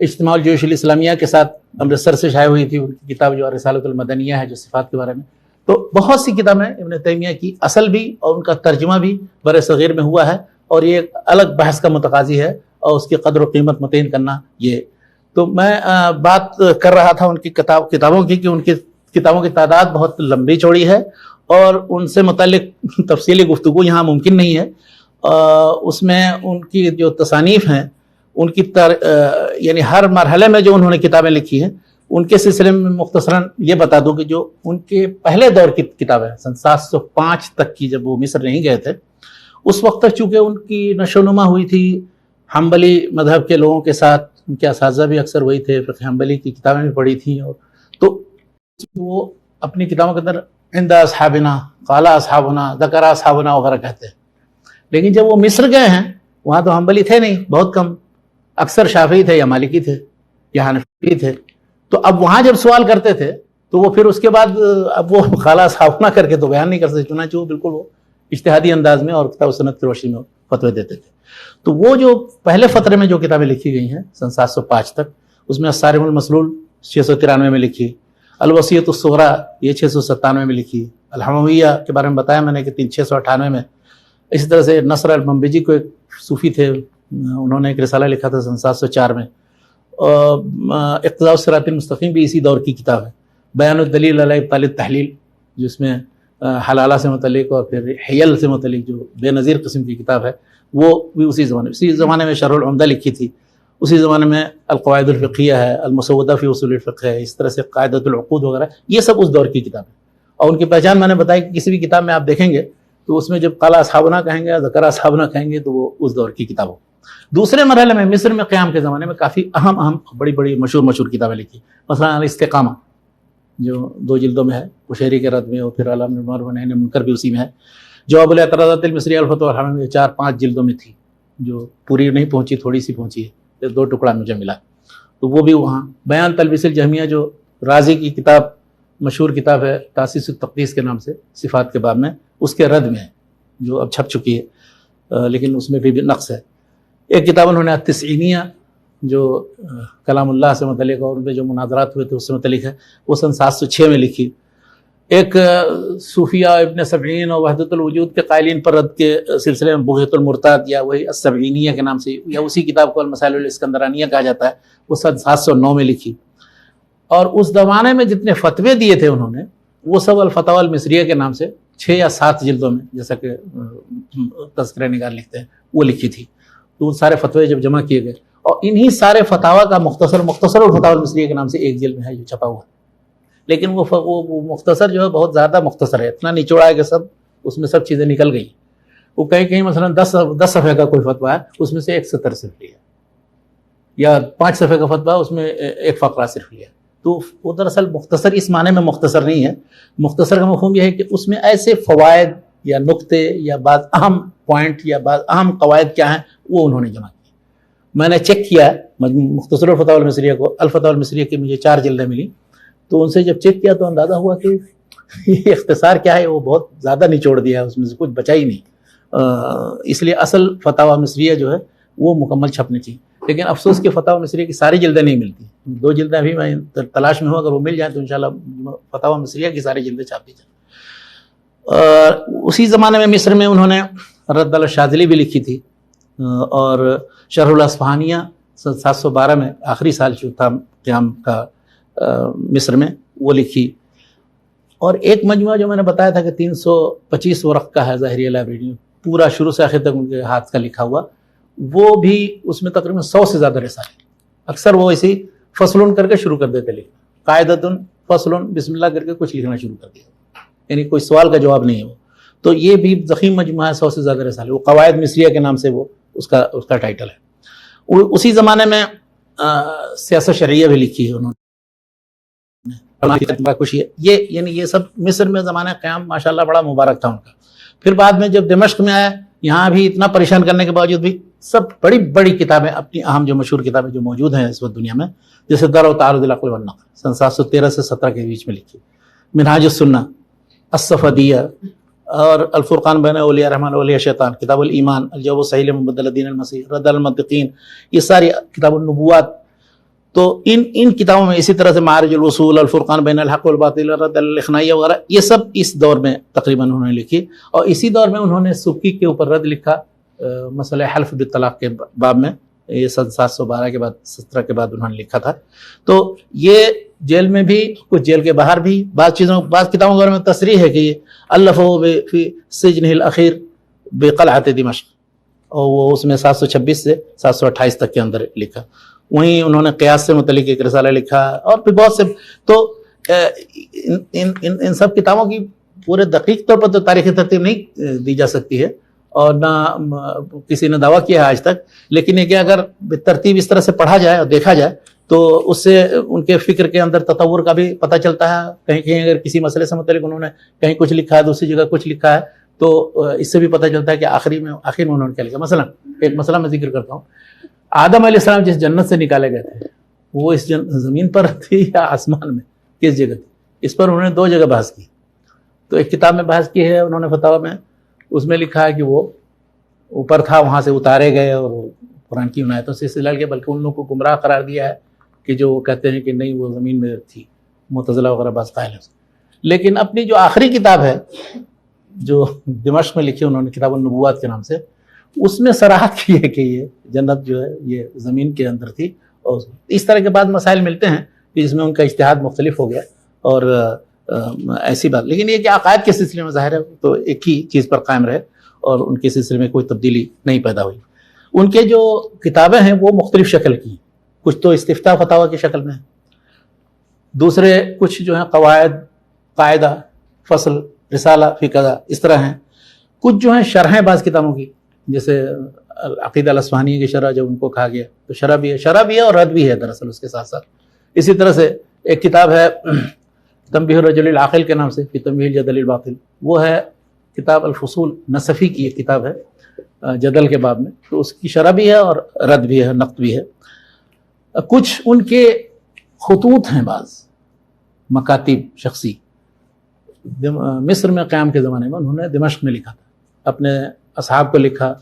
اجتماع الجیوش الاسلامیہ کے ساتھ امرتسر سے شائع ہوئی تھی ان کی کتاب جو رسالۃ المدنیہ ہے جو صفات کے بارے میں. تو بہت سی کتابیں ابن تیمیہ کی اصل بھی اور ان کا ترجمہ بھی بر صغیر میں ہوا ہے، اور یہ ایک الگ بحث کا متقاضی ہے اور اس کی قدر و قیمت متعین کرنا. یہ تو میں بات کر رہا تھا ان کی کتابوں کی کہ ان کی کتابوں کی تعداد بہت لمبی چوڑی ہے اور ان سے متعلق تفصیلی گفتگو یہاں ممکن نہیں ہے. اس میں ان کی جو تصانیف ہیں ان کی یعنی ہر مرحلے میں جو انہوں نے کتابیں لکھی ہیں ان کے سلسلے میں مختصراً یہ بتا دوں کہ جو ان کے پہلے دور کی کتابیں سن 705 تک کی جب وہ مصر نہیں گئے تھے اس وقت تک چونکہ ان کی نشو و نما ہوئی تھی حنبلی مذہب کے لوگوں کے ساتھ، ان کے اساتذہ بھی اکثر وہی تھے، فقہ حنبلی کی کتابیں بھی پڑھی تھیں، اور تو وہ اپنی کتابوں کے اندر عند اصحابنا قال اصحابنا ذکر اصحابنا وغیرہ کہتے ہیں. لیکن جب وہ مصر گئے ہیں وہاں تو حنبلی تھے نہیں، بہت کم، اکثر شافعی تھے یا مالکی تھے یا حنفی تھے. تو اب وہاں جب سوال کرتے تھے تو وہ پھر اس کے بعد اب وہ قال اصحابنا کر کے تو بیان نہیں کر سکتے، چنانچہ وہ بالکل وہ اجتہادی انداز میں اور کتاب و سنت کی روشنی میں فتوے دیتے تھے. تو وہ جو پہلے فترے میں جو کتابیں لکھی گئی ہیں سن 705 تک، اس میں الصارم المسلول 693 میں لکھی، الوصیۃ الصغریٰ یہ 697 میں لکھی، الحمویہ کے بارے میں بتایا میں نے کہ 698 میں. اسی طرح سے نصر المنبجی کو ایک صوفی تھے، انہوں نے ایک رسالہ لکھا تھا سن 704 میں. اقتضاء الصراط المستقیم بھی اسی دور کی کتاب ہے. بیان الدلیل علی ابطال التحلیل جس میں حلالہ سے متعلق اور پھر حیل سے متعلق جو بے نظیر قسم کی کتاب ہے وہ بھی اسی زمانے میں شرح العمدہ لکھی تھی. اسی زمانے میں القواعد الفقیہ ہے، المسودہ فی اصول الفقہ ہے، اس طرح سے قاعدۃ العقود وغیرہ، یہ سب اس دور کی کتاب ہے. اور ان کی پہچان میں نے بتائی کہ کسی بھی کتاب میں آپ دیکھیں گے تو اس میں جب قال اصحابنا کہیں گے، ذکر اصحابنا کہیں گے تو وہ اس دور کی کتاب ہو. دوسرے مرحلے میں مصر میں قیام کے زمانے میں کافی اہم بڑی مشہور کتابیں لکھی. مثلا الاستقامہ جو 2 جلدوں میں ہے، قشیری کے رد میں، اور پھر علامہ المعروف والنہی عن المنکر بھی اسی میں ہے. جواب الاعتراضات المصریہ الفتوی والحمویہ 4-5 جلدوں میں تھی، جو پوری نہیں پہنچی، تھوڑی سی پہنچی ہے، 2 ٹکڑا مجھے ملا، تو وہ بھی وہاں. بیان تلبیس الجہمیہ جو رازی کی کتاب مشہور کتاب ہے تاسیس التقدیس کے نام سے صفات کے باب میں، اس کے رد میں ہے جو اب چھپ چکی ہے لیکن اس میں بھی نقص ہے. ایک کتاب انہوں نے التسعینیہ جو کلام اللہ سے متعلق اور ان پہ جو مناظرات ہوئے تھے اس سے متعلق ہے، وہ سن 706 میں لکھی. ایک صوفیہ ابن سبعین اور وحدت الوجود کے قائلین پر رد کے سلسلے میں بغیت المرتاد یا وہی السبعینیہ کے نام سے یا اسی کتاب کو المسائل الاسکندرانیہ کہا جاتا ہے، وہ سن 709 میں لکھی. اور اس زمانے میں جتنے فتوے دیے تھے انہوں نے وہ سب الفتاوی المصریہ کے نام سے 6 یا 7 جلدوں میں، جیسا کہ تذکرہ نگار لکھتے ہیں، وہ لکھی تھی. تو وہ سارے فتوے جب جمع کیے گئے اور انہی سارے فتاوی کا مختصر الفتاوی المصریہ کے نام سے ایک جلد میں ہے جو چھپا ہوا ہے. لیکن وہ مختصر جو ہے بہت زیادہ مختصر ہے، اتنا نچوڑا ہے کہ سب اس میں سب چیزیں نکل گئی. وہ کہیں مثلا 10 صفحے کا کوئی فتویٰ ہے اس میں سے ایک سطر صرف لیا، یا 5 صفحے کا فتویٰ اس میں ایک فقرہ صرف لیا. تو وہ دراصل مختصر اس معنی میں مختصر نہیں ہے. مختصر کا مفہوم یہ ہے کہ اس میں ایسے فوائد یا نقطے یا بعض اہم پوائنٹ یا بعض اہم قواعد کیا ہیں وہ انہوں نے جمع کی. میں نے چیک کیا مختصر الفتاوی المصریہ کو، الفتاوی المصریہ کی مجھے 4 جلدیں ملی، تو ان سے جب چیک کیا تو اندازہ ہوا کہ یہ اختصار کیا ہے، وہ بہت زیادہ نچوڑ دیا ہے، اس میں سے کچھ بچا ہی نہیں. اس لیے اصل فتاوی مصریہ جو ہے وہ مکمل چھپنی چاہیے. لیکن افسوس کہ فتاوی مصریہ کی ساری جلدیں نہیں ملتی. 2 جلدیں ابھی میں تلاش میں ہوں، اگر وہ مل جائیں تو انشاءاللہ فتاوی مصریہ کی ساری جلدیں چھاپ دی جائیں. اسی زمانے میں مصر میں انہوں نے رد علی الشاذلی بھی لکھی تھی، اور شرح الاصفہانیہ 712 میں آخری سال جو تھا قیام کا مصر میں وہ لکھی. اور ایک مجموعہ جو میں نے بتایا تھا کہ 325 ورق کا ہے ظاہریہ لائبریری میں، پورا شروع سے آخر تک ان کے ہاتھ کا لکھا ہوا، وہ بھی اس میں تقریباً 100 سے زیادہ رسالے. اکثر وہ ایسی فصلون کر کے شروع کر دیتے لکھنا، قاعدۃ فصلون بسم اللہ کر کے کچھ لکھنا شروع کر دیا، یعنی کوئی سوال کا جواب نہیں ہے وہ. تو یہ بھی ضخیم مجموعہ ہے، 100 سے زیادہ رسالے. وہ قواعد مصریہ کے نام سے وہ اس کا ٹائٹل ہے. اسی زمانے میں سیاست شرعیہ بھی لکھی ہے انہوں نے. یہ یعنی یہ سب مصر میں زمانہ قیام ماشاءاللہ بڑا مبارک تھا ان کا. پھر بعد میں جب دمشق میں آیا، یہاں بھی اتنا پریشان کرنے کے باوجود بھی سب بڑی بڑی کتابیں، اپنی اہم جو مشہور کتابیں جو موجود ہیں اس وقت دنیا میں، جیسے درء و تعارض العقل والنقل سن 713 سے 17 کے بیچ میں لکھی، منہاج السنہ، الصفدیہ، اور الفرقان بین اولیاء الرحمن اولیاء الشیطان، کتاب الایمان، الجواب الصحیح لمن بدل دین المسیح، رد المنطقین، یہ ساری کتاب النبوات، تو ان کتابوں میں اسی طرح سے معارج الوصول، الفرقان بین الحق والباطل، رد الاخنائیہ وغیرہ، یہ سب اس دور میں تقریباً انہوں نے لکھی. اور اسی دور میں انہوں نے سبکی کے اوپر رد لکھا مسئلہ حلف بالطلاق کے باب میں. یہ 712 کے بعد 17 کے بعد انہوں نے لکھا تھا. تو یہ جیل میں بھی، کچھ جیل کے باہر بھی، بعض کتابوں کے بارے میں تصریح ہے کہ یہ الفہ فی سجنہ الاخیر بقلعۃ دمشق، اور وہ اس میں 726 سے 728 تک کے اندر لکھا. وہیں انہوں نے قیاس سے متعلق ایک رسالہ لکھا، اور پھر بہت سے. تو ان سب کتابوں کی پورے دقیق طور پر تو تاریخی ترتیب نہیں دی جا سکتی ہے، اور نہ کسی نے دعویٰ کیا ہے آج تک. لیکن یہ کہ اگر ترتیب اس طرح سے پڑھا جائے اور دیکھا جائے تو اس سے ان کے فکر کے اندر تطور کا بھی پتہ چلتا ہے. کہیں کہیں اگر کسی مسئلے سے متعلق انہوں نے کہیں کچھ لکھا ہے، دوسری جگہ کچھ لکھا ہے، تو اس سے بھی پتہ چلتا ہے کہ آخر میں انہوں نے کیا لکھا. مثلا ایک مسئلہ میں ذکر کرتا ہوں. آدم علیہ السلام جس جنت سے نکالے گئے تھے وہ اس زمین پر تھی یا آسمان میں، کس جگہ تھی؟ اس پر انہوں نے 2 جگہ بحث کی. تو ایک کتاب میں بحث کی ہے انہوں نے فتاوی میں، اس میں لکھا ہے کہ وہ اوپر تھا، وہاں سے اتارے گئے اور قرآن کی عنایتوں سے استدلال کیا، بلکہ ان لوگوں کو گمراہ قرار دیا ہے کہ جو کہتے ہیں کہ نہیں وہ زمین میں تھی. معتزلہ وغیرہ بعض قائل ہیں. لیکن اپنی جو آخری کتاب ہے جو دمشق میں لکھی انہوں نے، کتاب النبوات کے نام سے، اس میں صراحت کی ہے کہ یہ جنت جو ہے یہ زمین کے اندر تھی. اور اس طرح کے بعد مسائل ملتے ہیں کہ جس میں ان کا اجتہاد مختلف ہو گیا اور ایسی بات. لیکن یہ کہ عقائد کے سلسلے میں ظاہر ہے تو ایک ہی چیز پر قائم رہے اور ان کے سلسلے میں کوئی تبدیلی نہیں پیدا ہوئی. ان کے جو کتابیں ہیں وہ مختلف شکل کی ہیں. کچھ تو استفتاء فتاوی کی شکل میں ہیں، دوسرے کچھ جو ہیں قواعد، قاعدہ، فصل، رسالہ فی قضا اس طرح ہیں. کچھ جو ہیں شرحیں بعض کتابوں کی، جیسے عقیدہ الاصفہانی کی شرح جب ان کو کہا گیا تو شرح بھی ہے اور رد بھی ہے دراصل اس کے ساتھ ساتھ. اسی طرح سے ایک کتاب ہے تنبیہ الرجل العاقل کے نام سے فی تنبیہ الجدل الباطل، وہ ہے کتاب الفصول، نصفی کی ایک کتاب ہے جدل کے باب میں. تو اس کی شرح بھی ہے اور رد بھی ہے، نقد بھی ہے. کچھ ان کے خطوط ہیں، بعض مکاتب شخصی. مصر میں قیام کے زمانے میں انہوں نے دمشق میں لکھا تھا، اپنے اصحاب کو لکھا.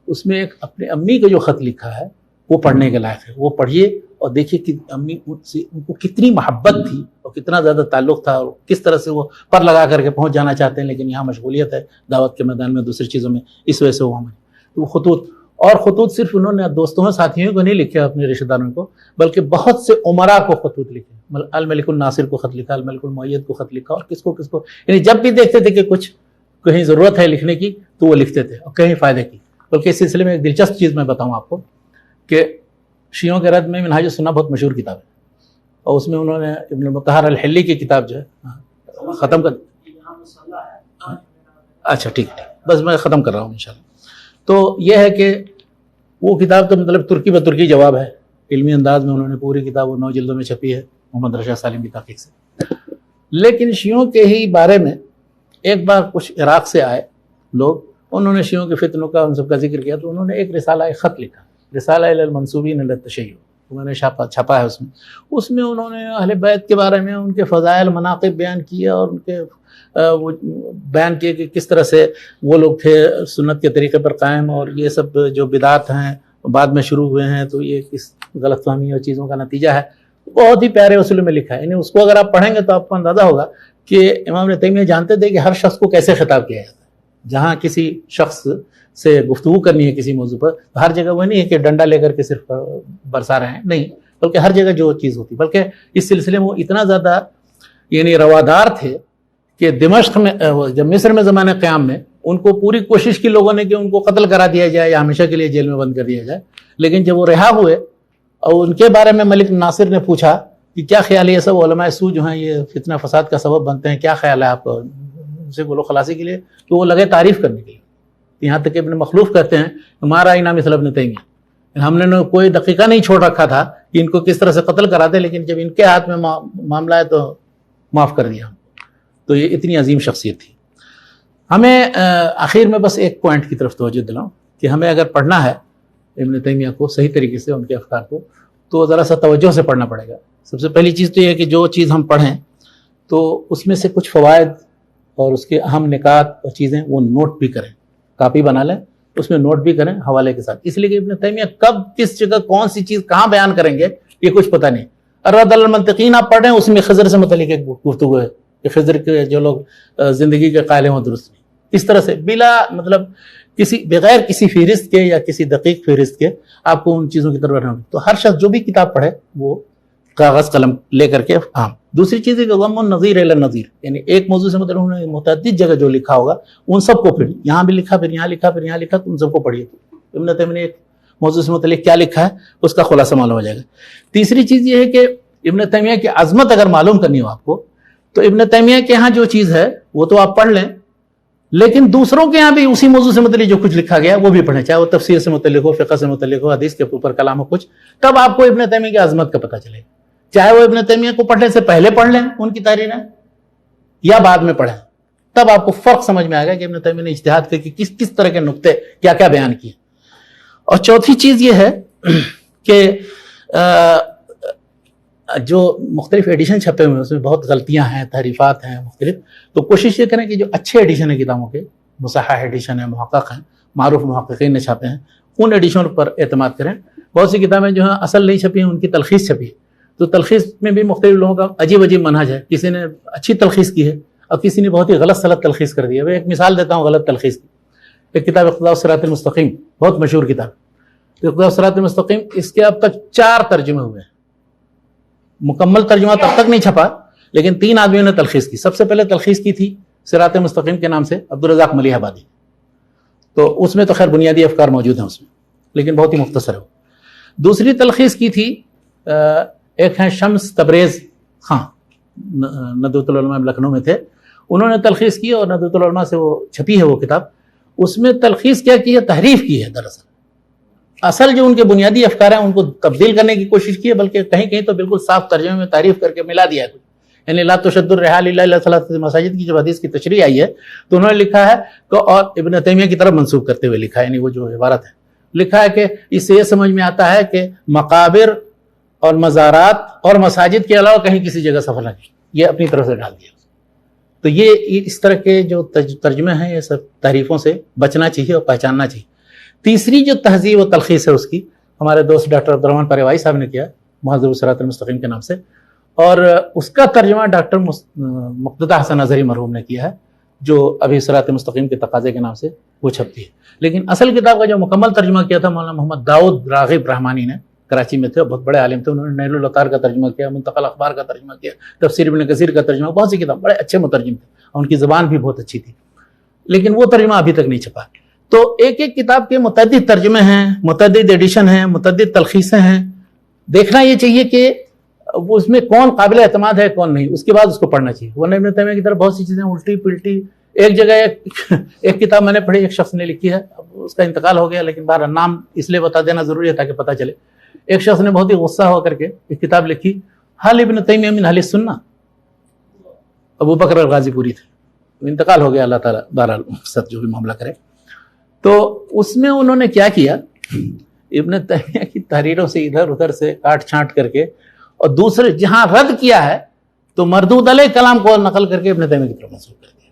اس میں ایک اپنے امی کا جو خط لکھا ہے وہ پڑھنے کے لائق ہے. وہ پڑھیے اور دیکھیے کہ امی سے ان کو کتنی محبت تھی اور کتنا زیادہ تعلق تھا، اور کس طرح سے وہ پر لگا کر کے پہنچ جانا چاہتے ہیں، لیکن یہاں مشغولیت ہے دعوت کے میدان میں، دوسری چیزوں میں، اس وجہ سے وہ ہمیں وہ خطوط صرف انہوں نے دوستوں ساتھیوں کو نہیں لکھے، اپنے رشتہ داروں کو، بلکہ بہت سے عمراء کو خطوط لکھے. الملک الناصر کو خط لکھا، الملک المؤید کو خط لکھا، اور کس کو یعنی جب بھی دیکھتے تھے کہ کچھ کہیں ضرورت ہے لکھنے کی تو وہ لکھتے تھے، اور کہیں فائدے کی. بلکہ اس سلسلے میں ایک دلچسپ چیز میں بتاؤں آپ کو کہ شیعوں کے رد میں منہاج السنہ بہت مشہور کتاب ہے، اور اس میں انہوں نے ابن المطہر الحلی کی کتاب جو ہے ختم کر. اچھا ٹھیک ہے، بس میں ختم کر رہا ہوں انشاءاللہ. تو یہ ہے کہ وہ کتاب تو مطلب ترکی بترکی جواب ہے، علمی انداز میں انہوں نے پوری کتاب وہ 9 جلدوں میں چھپی ہے محمد رشا سالم کی تحقیق سے. لیکن شیعوں کے ہی بارے میں ایک بار کچھ عراق سے آئے لوگ، انہوں نے شیعوں کے فتنوں کا ان سب کا ذکر کیا، تو انہوں نے ایک رسالہ، ایک خط لکھا، رسالہ الی المنسوبین الی التشیع، انہوں نے چھپا ہے. اس میں انہوں نے اہل بیت کے بارے میں ان کے فضائل مناقب بیان کیے، اور ان کے وہ بیان کیے کہ کس طرح سے وہ لوگ تھے سنت کے طریقے پر قائم، اور یہ سب جو بدعات ہیں بعد میں شروع ہوئے ہیں تو یہ کس غلط فہمی اور چیزوں کا نتیجہ ہے. بہت ہی پیارے اصول میں لکھا ہے. یعنی اس کو اگر آپ پڑھیں گے تو آپ کو اندازہ ہوگا کہ امام ابن تیمیہ جانتے تھے کہ ہر شخص کو کیسے خطاب کیا جاتا ہے. جہاں کسی شخص سے گفتگو کرنی ہے کسی موضوع پر، ہر جگہ وہ نہیں ہے کہ ڈنڈا لے کر کے صرف برسا رہے ہیں، نہیں، بلکہ ہر جگہ جو چیز ہوتی. بلکہ اس سلسلے میں وہ اتنا زیادہ یعنی روادار تھے کہ دمشق میں جب مصر میں زمانے قیام میں ان کو پوری کوشش کی لوگوں نے کہ ان کو قتل کرا دیا جائے یا ہمیشہ کے لیے جیل میں بند کر دیا جائے. لیکن جب وہ رہا ہوئے اور ان کے بارے میں ملک ناصر نے پوچھا کہ کیا خیال ہے، یہ سب علماء سو جو ہیں یہ فتنہ فساد کا سبب بنتے ہیں، کیا خیال ہے آپ ان سے گلو خلاصی کے لیے، تو وہ لگے تعریف کرنے کے لیے. یہاں تک کہ ابن مخلوف کہتے ہیں ہمارا انعام مثل ابن تیمیہ، ہم نے کوئی دقیقہ نہیں چھوڑ رکھا تھا کہ ان کو کس طرح سے قتل کراتے، لیکن جب ان کے ہاتھ میں معاملہ ہے تو معاف کر دیا. تو یہ اتنی عظیم شخصیت تھی. ہمیں آخر میں بس ایک پوائنٹ کی طرف توجہ دلاؤں کہ ہمیں اگر پڑھنا ہے ابن تیمیہ کو صحیح طریقے سے، ان کے افکار کو، تو ذرا سا توجہ سے پڑھنا پڑے گا. سب سے پہلی چیز تو یہ ہے کہ جو چیز ہم پڑھیں تو اس میں سے کچھ فوائد اور اس کے اہم نکات اور چیزیں وہ نوٹ بھی کریں، کاپی بنا لیں، اس میں نوٹ بھی کریں حوالے کے ساتھ. اس لیے کہ ابن تیمیہ کب کس جگہ کون سی چیز کہاں بیان کریں گے یہ کچھ پتہ نہیں. الرد علی المنطقین آپ پڑھ رہے ہیں, اس میں خضر سے متعلق ایک گفتگو ہے کہ خضر کے جو لوگ زندگی کے قائل ہیں وہ درست نہیں. اس طرح سے بلا مطلب بغیر کسی فہرست کے یا کسی دقیق فہرست کے آپ کو ان چیزوں کی طرف رہنا. تو ہر شخص جو بھی کتاب پڑھے وہ کاغذ قلم لے کر کے عام. دوسری چیز ہے کہ ضم النظیر الی النظیر, یعنی ایک موضوع سے مطلب انہوں نے متعدد جگہ جو لکھا ہوگا ان سب کو پھر یہاں بھی لکھا, پھر یہاں لکھا, پھر یہاں لکھا, تو ان سب کو پڑھیے. ابن تیمیہ نے ایک موضوع سے متعلق کیا لکھا ہے اس کا خلاصہ معلوم ہو جائے گا. تیسری چیز یہ ہے کہ ابن تیمیہ کی عظمت اگر معلوم کرنی ہو آپ کو تو ابن تیمیہ کے ہاں جو چیز ہے وہ تو آپ پڑھ لیں, لیکن دوسروں کے یہاں بھی اسی موضوع سے متعلق جو کچھ لکھا گیا وہ بھی پڑھیں, چاہے وہ تفسیر سے متعلق ہو, فقہ سے متعلق ہو, حدیث کے اوپر کلام ہو کچھ, تب آپ کو ابن تیمیہ کی عظمت کا پتہ چلے گا. چاہے وہ ابن تیمیہ کو پڑھنے سے پہلے پڑھ لیں ان کی تحریریں یا بعد میں پڑھیں, تب آپ کو فرق سمجھ میں آئے گا کہ ابن تیمیہ نے اجتہاد کر کے کس طرح کے نقطے کیا کیا بیان کیے. اور چوتھی چیز یہ ہے کہ جو مختلف ایڈیشن چھپے ہوئے ہیں اس میں بہت غلطیاں ہیں, تحریفات ہیں مختلف, تو کوشش یہ کریں کہ جو اچھے ایڈیشن ہیں کتابوں کے, مصحح ایڈیشن ہیں, محقق ہیں, معروف محققین نے چھاپے ہیں, ان ایڈیشن پر اعتماد کریں. بہت سی کتابیں جو ہیں اصل نہیں چھپی ہیں, ان کی تلخیص چھپی ہے, تو تلخیص میں بھی مختلف لوگوں کا عجیب منہج ہے. کسی نے اچھی تلخیص کی ہے اور کسی نے بہت ہی غلط سلط تلخیص کر دی ہے. میں ایک مثال دیتا ہوں غلط تلخیص کی. ایک کتاب اقتداء الصراط المستقیم, بہت مشہور کتاب اقتداء الصراط المستقیم, اس کے اب تک 4 ترجمے ہوئے ہیں. مکمل ترجمہ تب تک نہیں چھپا, لیکن 3 آدمیوں نے تلخیص کی. سب سے پہلے تلخیص کی تھی صراط مستقیم کے نام سے عبدالرزاق ملیح آبادی, تو اس میں تو خیر بنیادی افکار موجود ہیں اس میں, لیکن بہت ہی مختصر ہے. دوسری تلخیص کی تھی ایک ہیں شمس تبریز خان, ندوۃ العلماء لکھنؤ میں تھے, انہوں نے تلخیص کی اور ندوۃ العلماء سے وہ چھپی ہے وہ کتاب. اس میں تلخیص کیا کی ہے, تحریف کی ہے. دراصل اصل جو ان کے بنیادی افکار ہیں ان کو تبدیل کرنے کی کوشش کی ہے, بلکہ کہیں کہیں تو بالکل صاف ترجمے میں تعریف کر کے ملا دیا ہے. یعنی لا تشد الرحال الا الی ثلاثۃ مساجد کی جب حدیث کی تشریح آئی ہے تو انہوں نے لکھا ہے کہ, اور ابن تیمیہ کی طرف منسوب کرتے ہوئے لکھا ہے, یعنی وہ جو عبارت ہے لکھا ہے کہ اس سے یہ سمجھ میں آتا ہے کہ مقابر اور مزارات اور مساجد کے علاوہ کہیں کسی جگہ سفر نہ کی, یہ اپنی طرف سے ڈال دیا. تو یہ اس طرح کے جو ترجمے ہیں یہ سب تحریفوں سے بچنا چاہیے اور پہچاننا چاہیے. تیسری جو تہذیب و تلخیص ہے اس کی ہمارے دوست ڈاکٹر عبدالرحمن پروائی صاحب نے کیا, مہذب الصراط المستقیم کے نام سے, اور اس کا ترجمہ ڈاکٹر مقتدی حسن اظہری مرحوم نے کیا ہے, جو ابھی صراط مستقیم کے تقاضے کے نام سے وہ چھپتی ہے. لیکن اصل کتاب کا جو مکمل ترجمہ کیا تھا مولانا محمد داؤد راغب رحمانی نے, کراچی میں تھے, بہت بڑے عالم تھے, انہوں نے نیل الاوطار کا ترجمہ کیا, منتقل اخبار کا ترجمہ کیا, تفسیر ابن کثیر کا ترجمہ, بہت سی کتاب, بڑے اچھے مترجم تھے, اور ان کی زبان بھی بہت اچھی تھی, لیکن وہ ترجمہ ابھی تک نہیں چھپا. تو ایک ایک کتاب کے متعدد ترجمے ہیں, متعدد ایڈیشن ہیں, متعدد تلخیصیں ہیں. دیکھنا یہ چاہیے کہ وہ اس میں کون قابل اعتماد ہے کون نہیں, اس کے بعد اس کو پڑھنا چاہیے. ورنہ ابن تیمیہ کی طرف بہت سی چیزیں الٹی پلٹی. ایک جگہ ایک کتاب میں نے پڑھی, ایک شخص نے لکھی ہے, اب اس کا انتقال ہو گیا, لیکن بہرحال نام اس لیے بتا دینا ضروری ہے تاکہ پتہ چلے. ایک شخص نے بہت ہی غصہ ہو کر کے ایک کتاب لکھی, حال ابن تیمیہ من اہل السنہ, ابو بکر الغازی پوری تھے, انتقال ہو گیا, اللہ تعالیٰ بہرحال مقصد جو بھی معاملہ کرے. تو اس میں انہوں نے کیا کیا, ابن تیمیہ کی تحریروں سے ادھر ادھر سے کاٹ چھانٹ کر کے, اور دوسرے جہاں رد کیا ہے تو مردود علیہ کلام کو نقل کر کے ابن تیمیہ کی طرف منسوب کر دیا.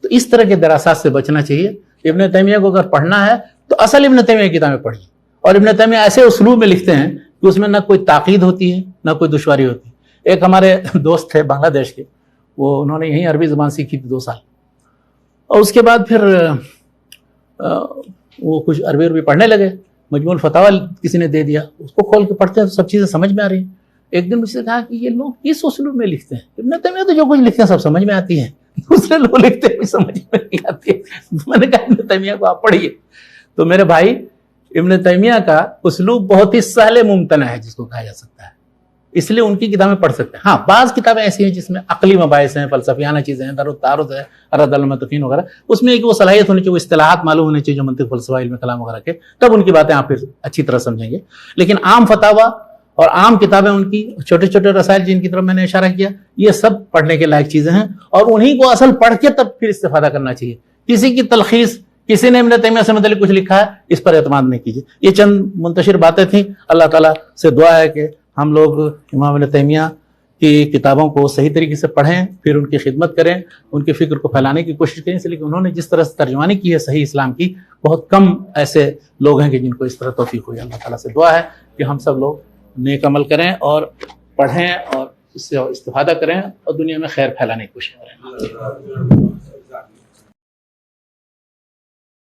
تو اس طرح کے دراسات سے بچنا چاہیے. ابن تیمیہ کو اگر پڑھنا ہے تو اصل ابن تیمیہ کی کتابیں پڑھیے, اور ابن تیمیہ ایسے اسلوب میں لکھتے ہیں کہ اس میں نہ کوئی تاکید ہوتی ہے نہ کوئی دشواری ہوتی ہے. ایک ہمارے دوست تھے بنگلہ دیش کے, وہ انہوں نے یہیں عربی زبان سیکھی تھی 2 سال, اور اس کے بعد پھر وہ کچھ عربی پڑھنے لگے. مجموع الفتاوی کسی نے دے دیا, اس کو کھول کے پڑھتے ہیں تو سب چیزیں سمجھ میں آ رہی ہیں. ایک دن مجھ سے کہا کہ یہ لوگ کس اسلوب میں لکھتے ہیں, ابن تیمیہ تو جو کچھ لکھتے ہیں سب سمجھ میں آتی ہیں, دوسرے لوگ لکھتے ہیں سمجھ میں نہیں آتی ہے. میں نے کہا ابن تیمیہ کو آپ پڑھیے. تو میرے بھائی, ابن تیمیہ کا اسلوب بہت ہی سہل ممتنع ہے جس کو کہا جا سکتا ہے, اس لیے ان کی کتابیں پڑھ سکتے ہیں. ہاں بعض کتابیں ایسی ہیں جس میں عقلی مباحث ہیں, فلسفیانہ چیزیں ہیں, درء التعارض ہے, رد علی المنطقین وغیرہ, اس میں ایک وہ صلاحیت ہونی چاہیے, وہ اصطلاحات معلوم ہونے چاہیے جو منطق فلسفہ علم کلام وغیرہ کے, تب ان کی باتیں آپ پھر اچھی طرح سمجھیں گے. لیکن عام فتاوی اور عام کتابیں ان کی, چھوٹے چھوٹے رسائل جن کی طرف میں نے اشارہ کیا, یہ سب پڑھنے کے لائق چیزیں ہیں, اور انہی کو اصل پڑھ کے تب پھر استفادہ کرنا چاہیے. کسی کی تلخیص, کسی نے ابن تیمیہ سے متعلق کچھ لکھا ہے, اس پر اعتماد نہیں کیجیے. یہ چند منتشر باتیں تھیں. اللہ تعالیٰ سے دعا ہے کہ ہم لوگ امام ابن تیمیہ کی کتابوں کو صحیح طریقے سے پڑھیں, پھر ان کی خدمت کریں, ان کے فکر کو پھیلانے کی کوشش کریں. اس لیے کہ انہوں نے جس طرح سے ترجمانی کی ہے صحیح اسلام کی, بہت کم ایسے لوگ ہیں کہ جن کو اس طرح توفیق ہوئی. اللہ تعالیٰ سے دعا ہے کہ ہم سب لوگ نیک عمل کریں اور پڑھیں اور اس سے استفادہ کریں اور دنیا میں خیر پھیلانے کی کوشش کریں.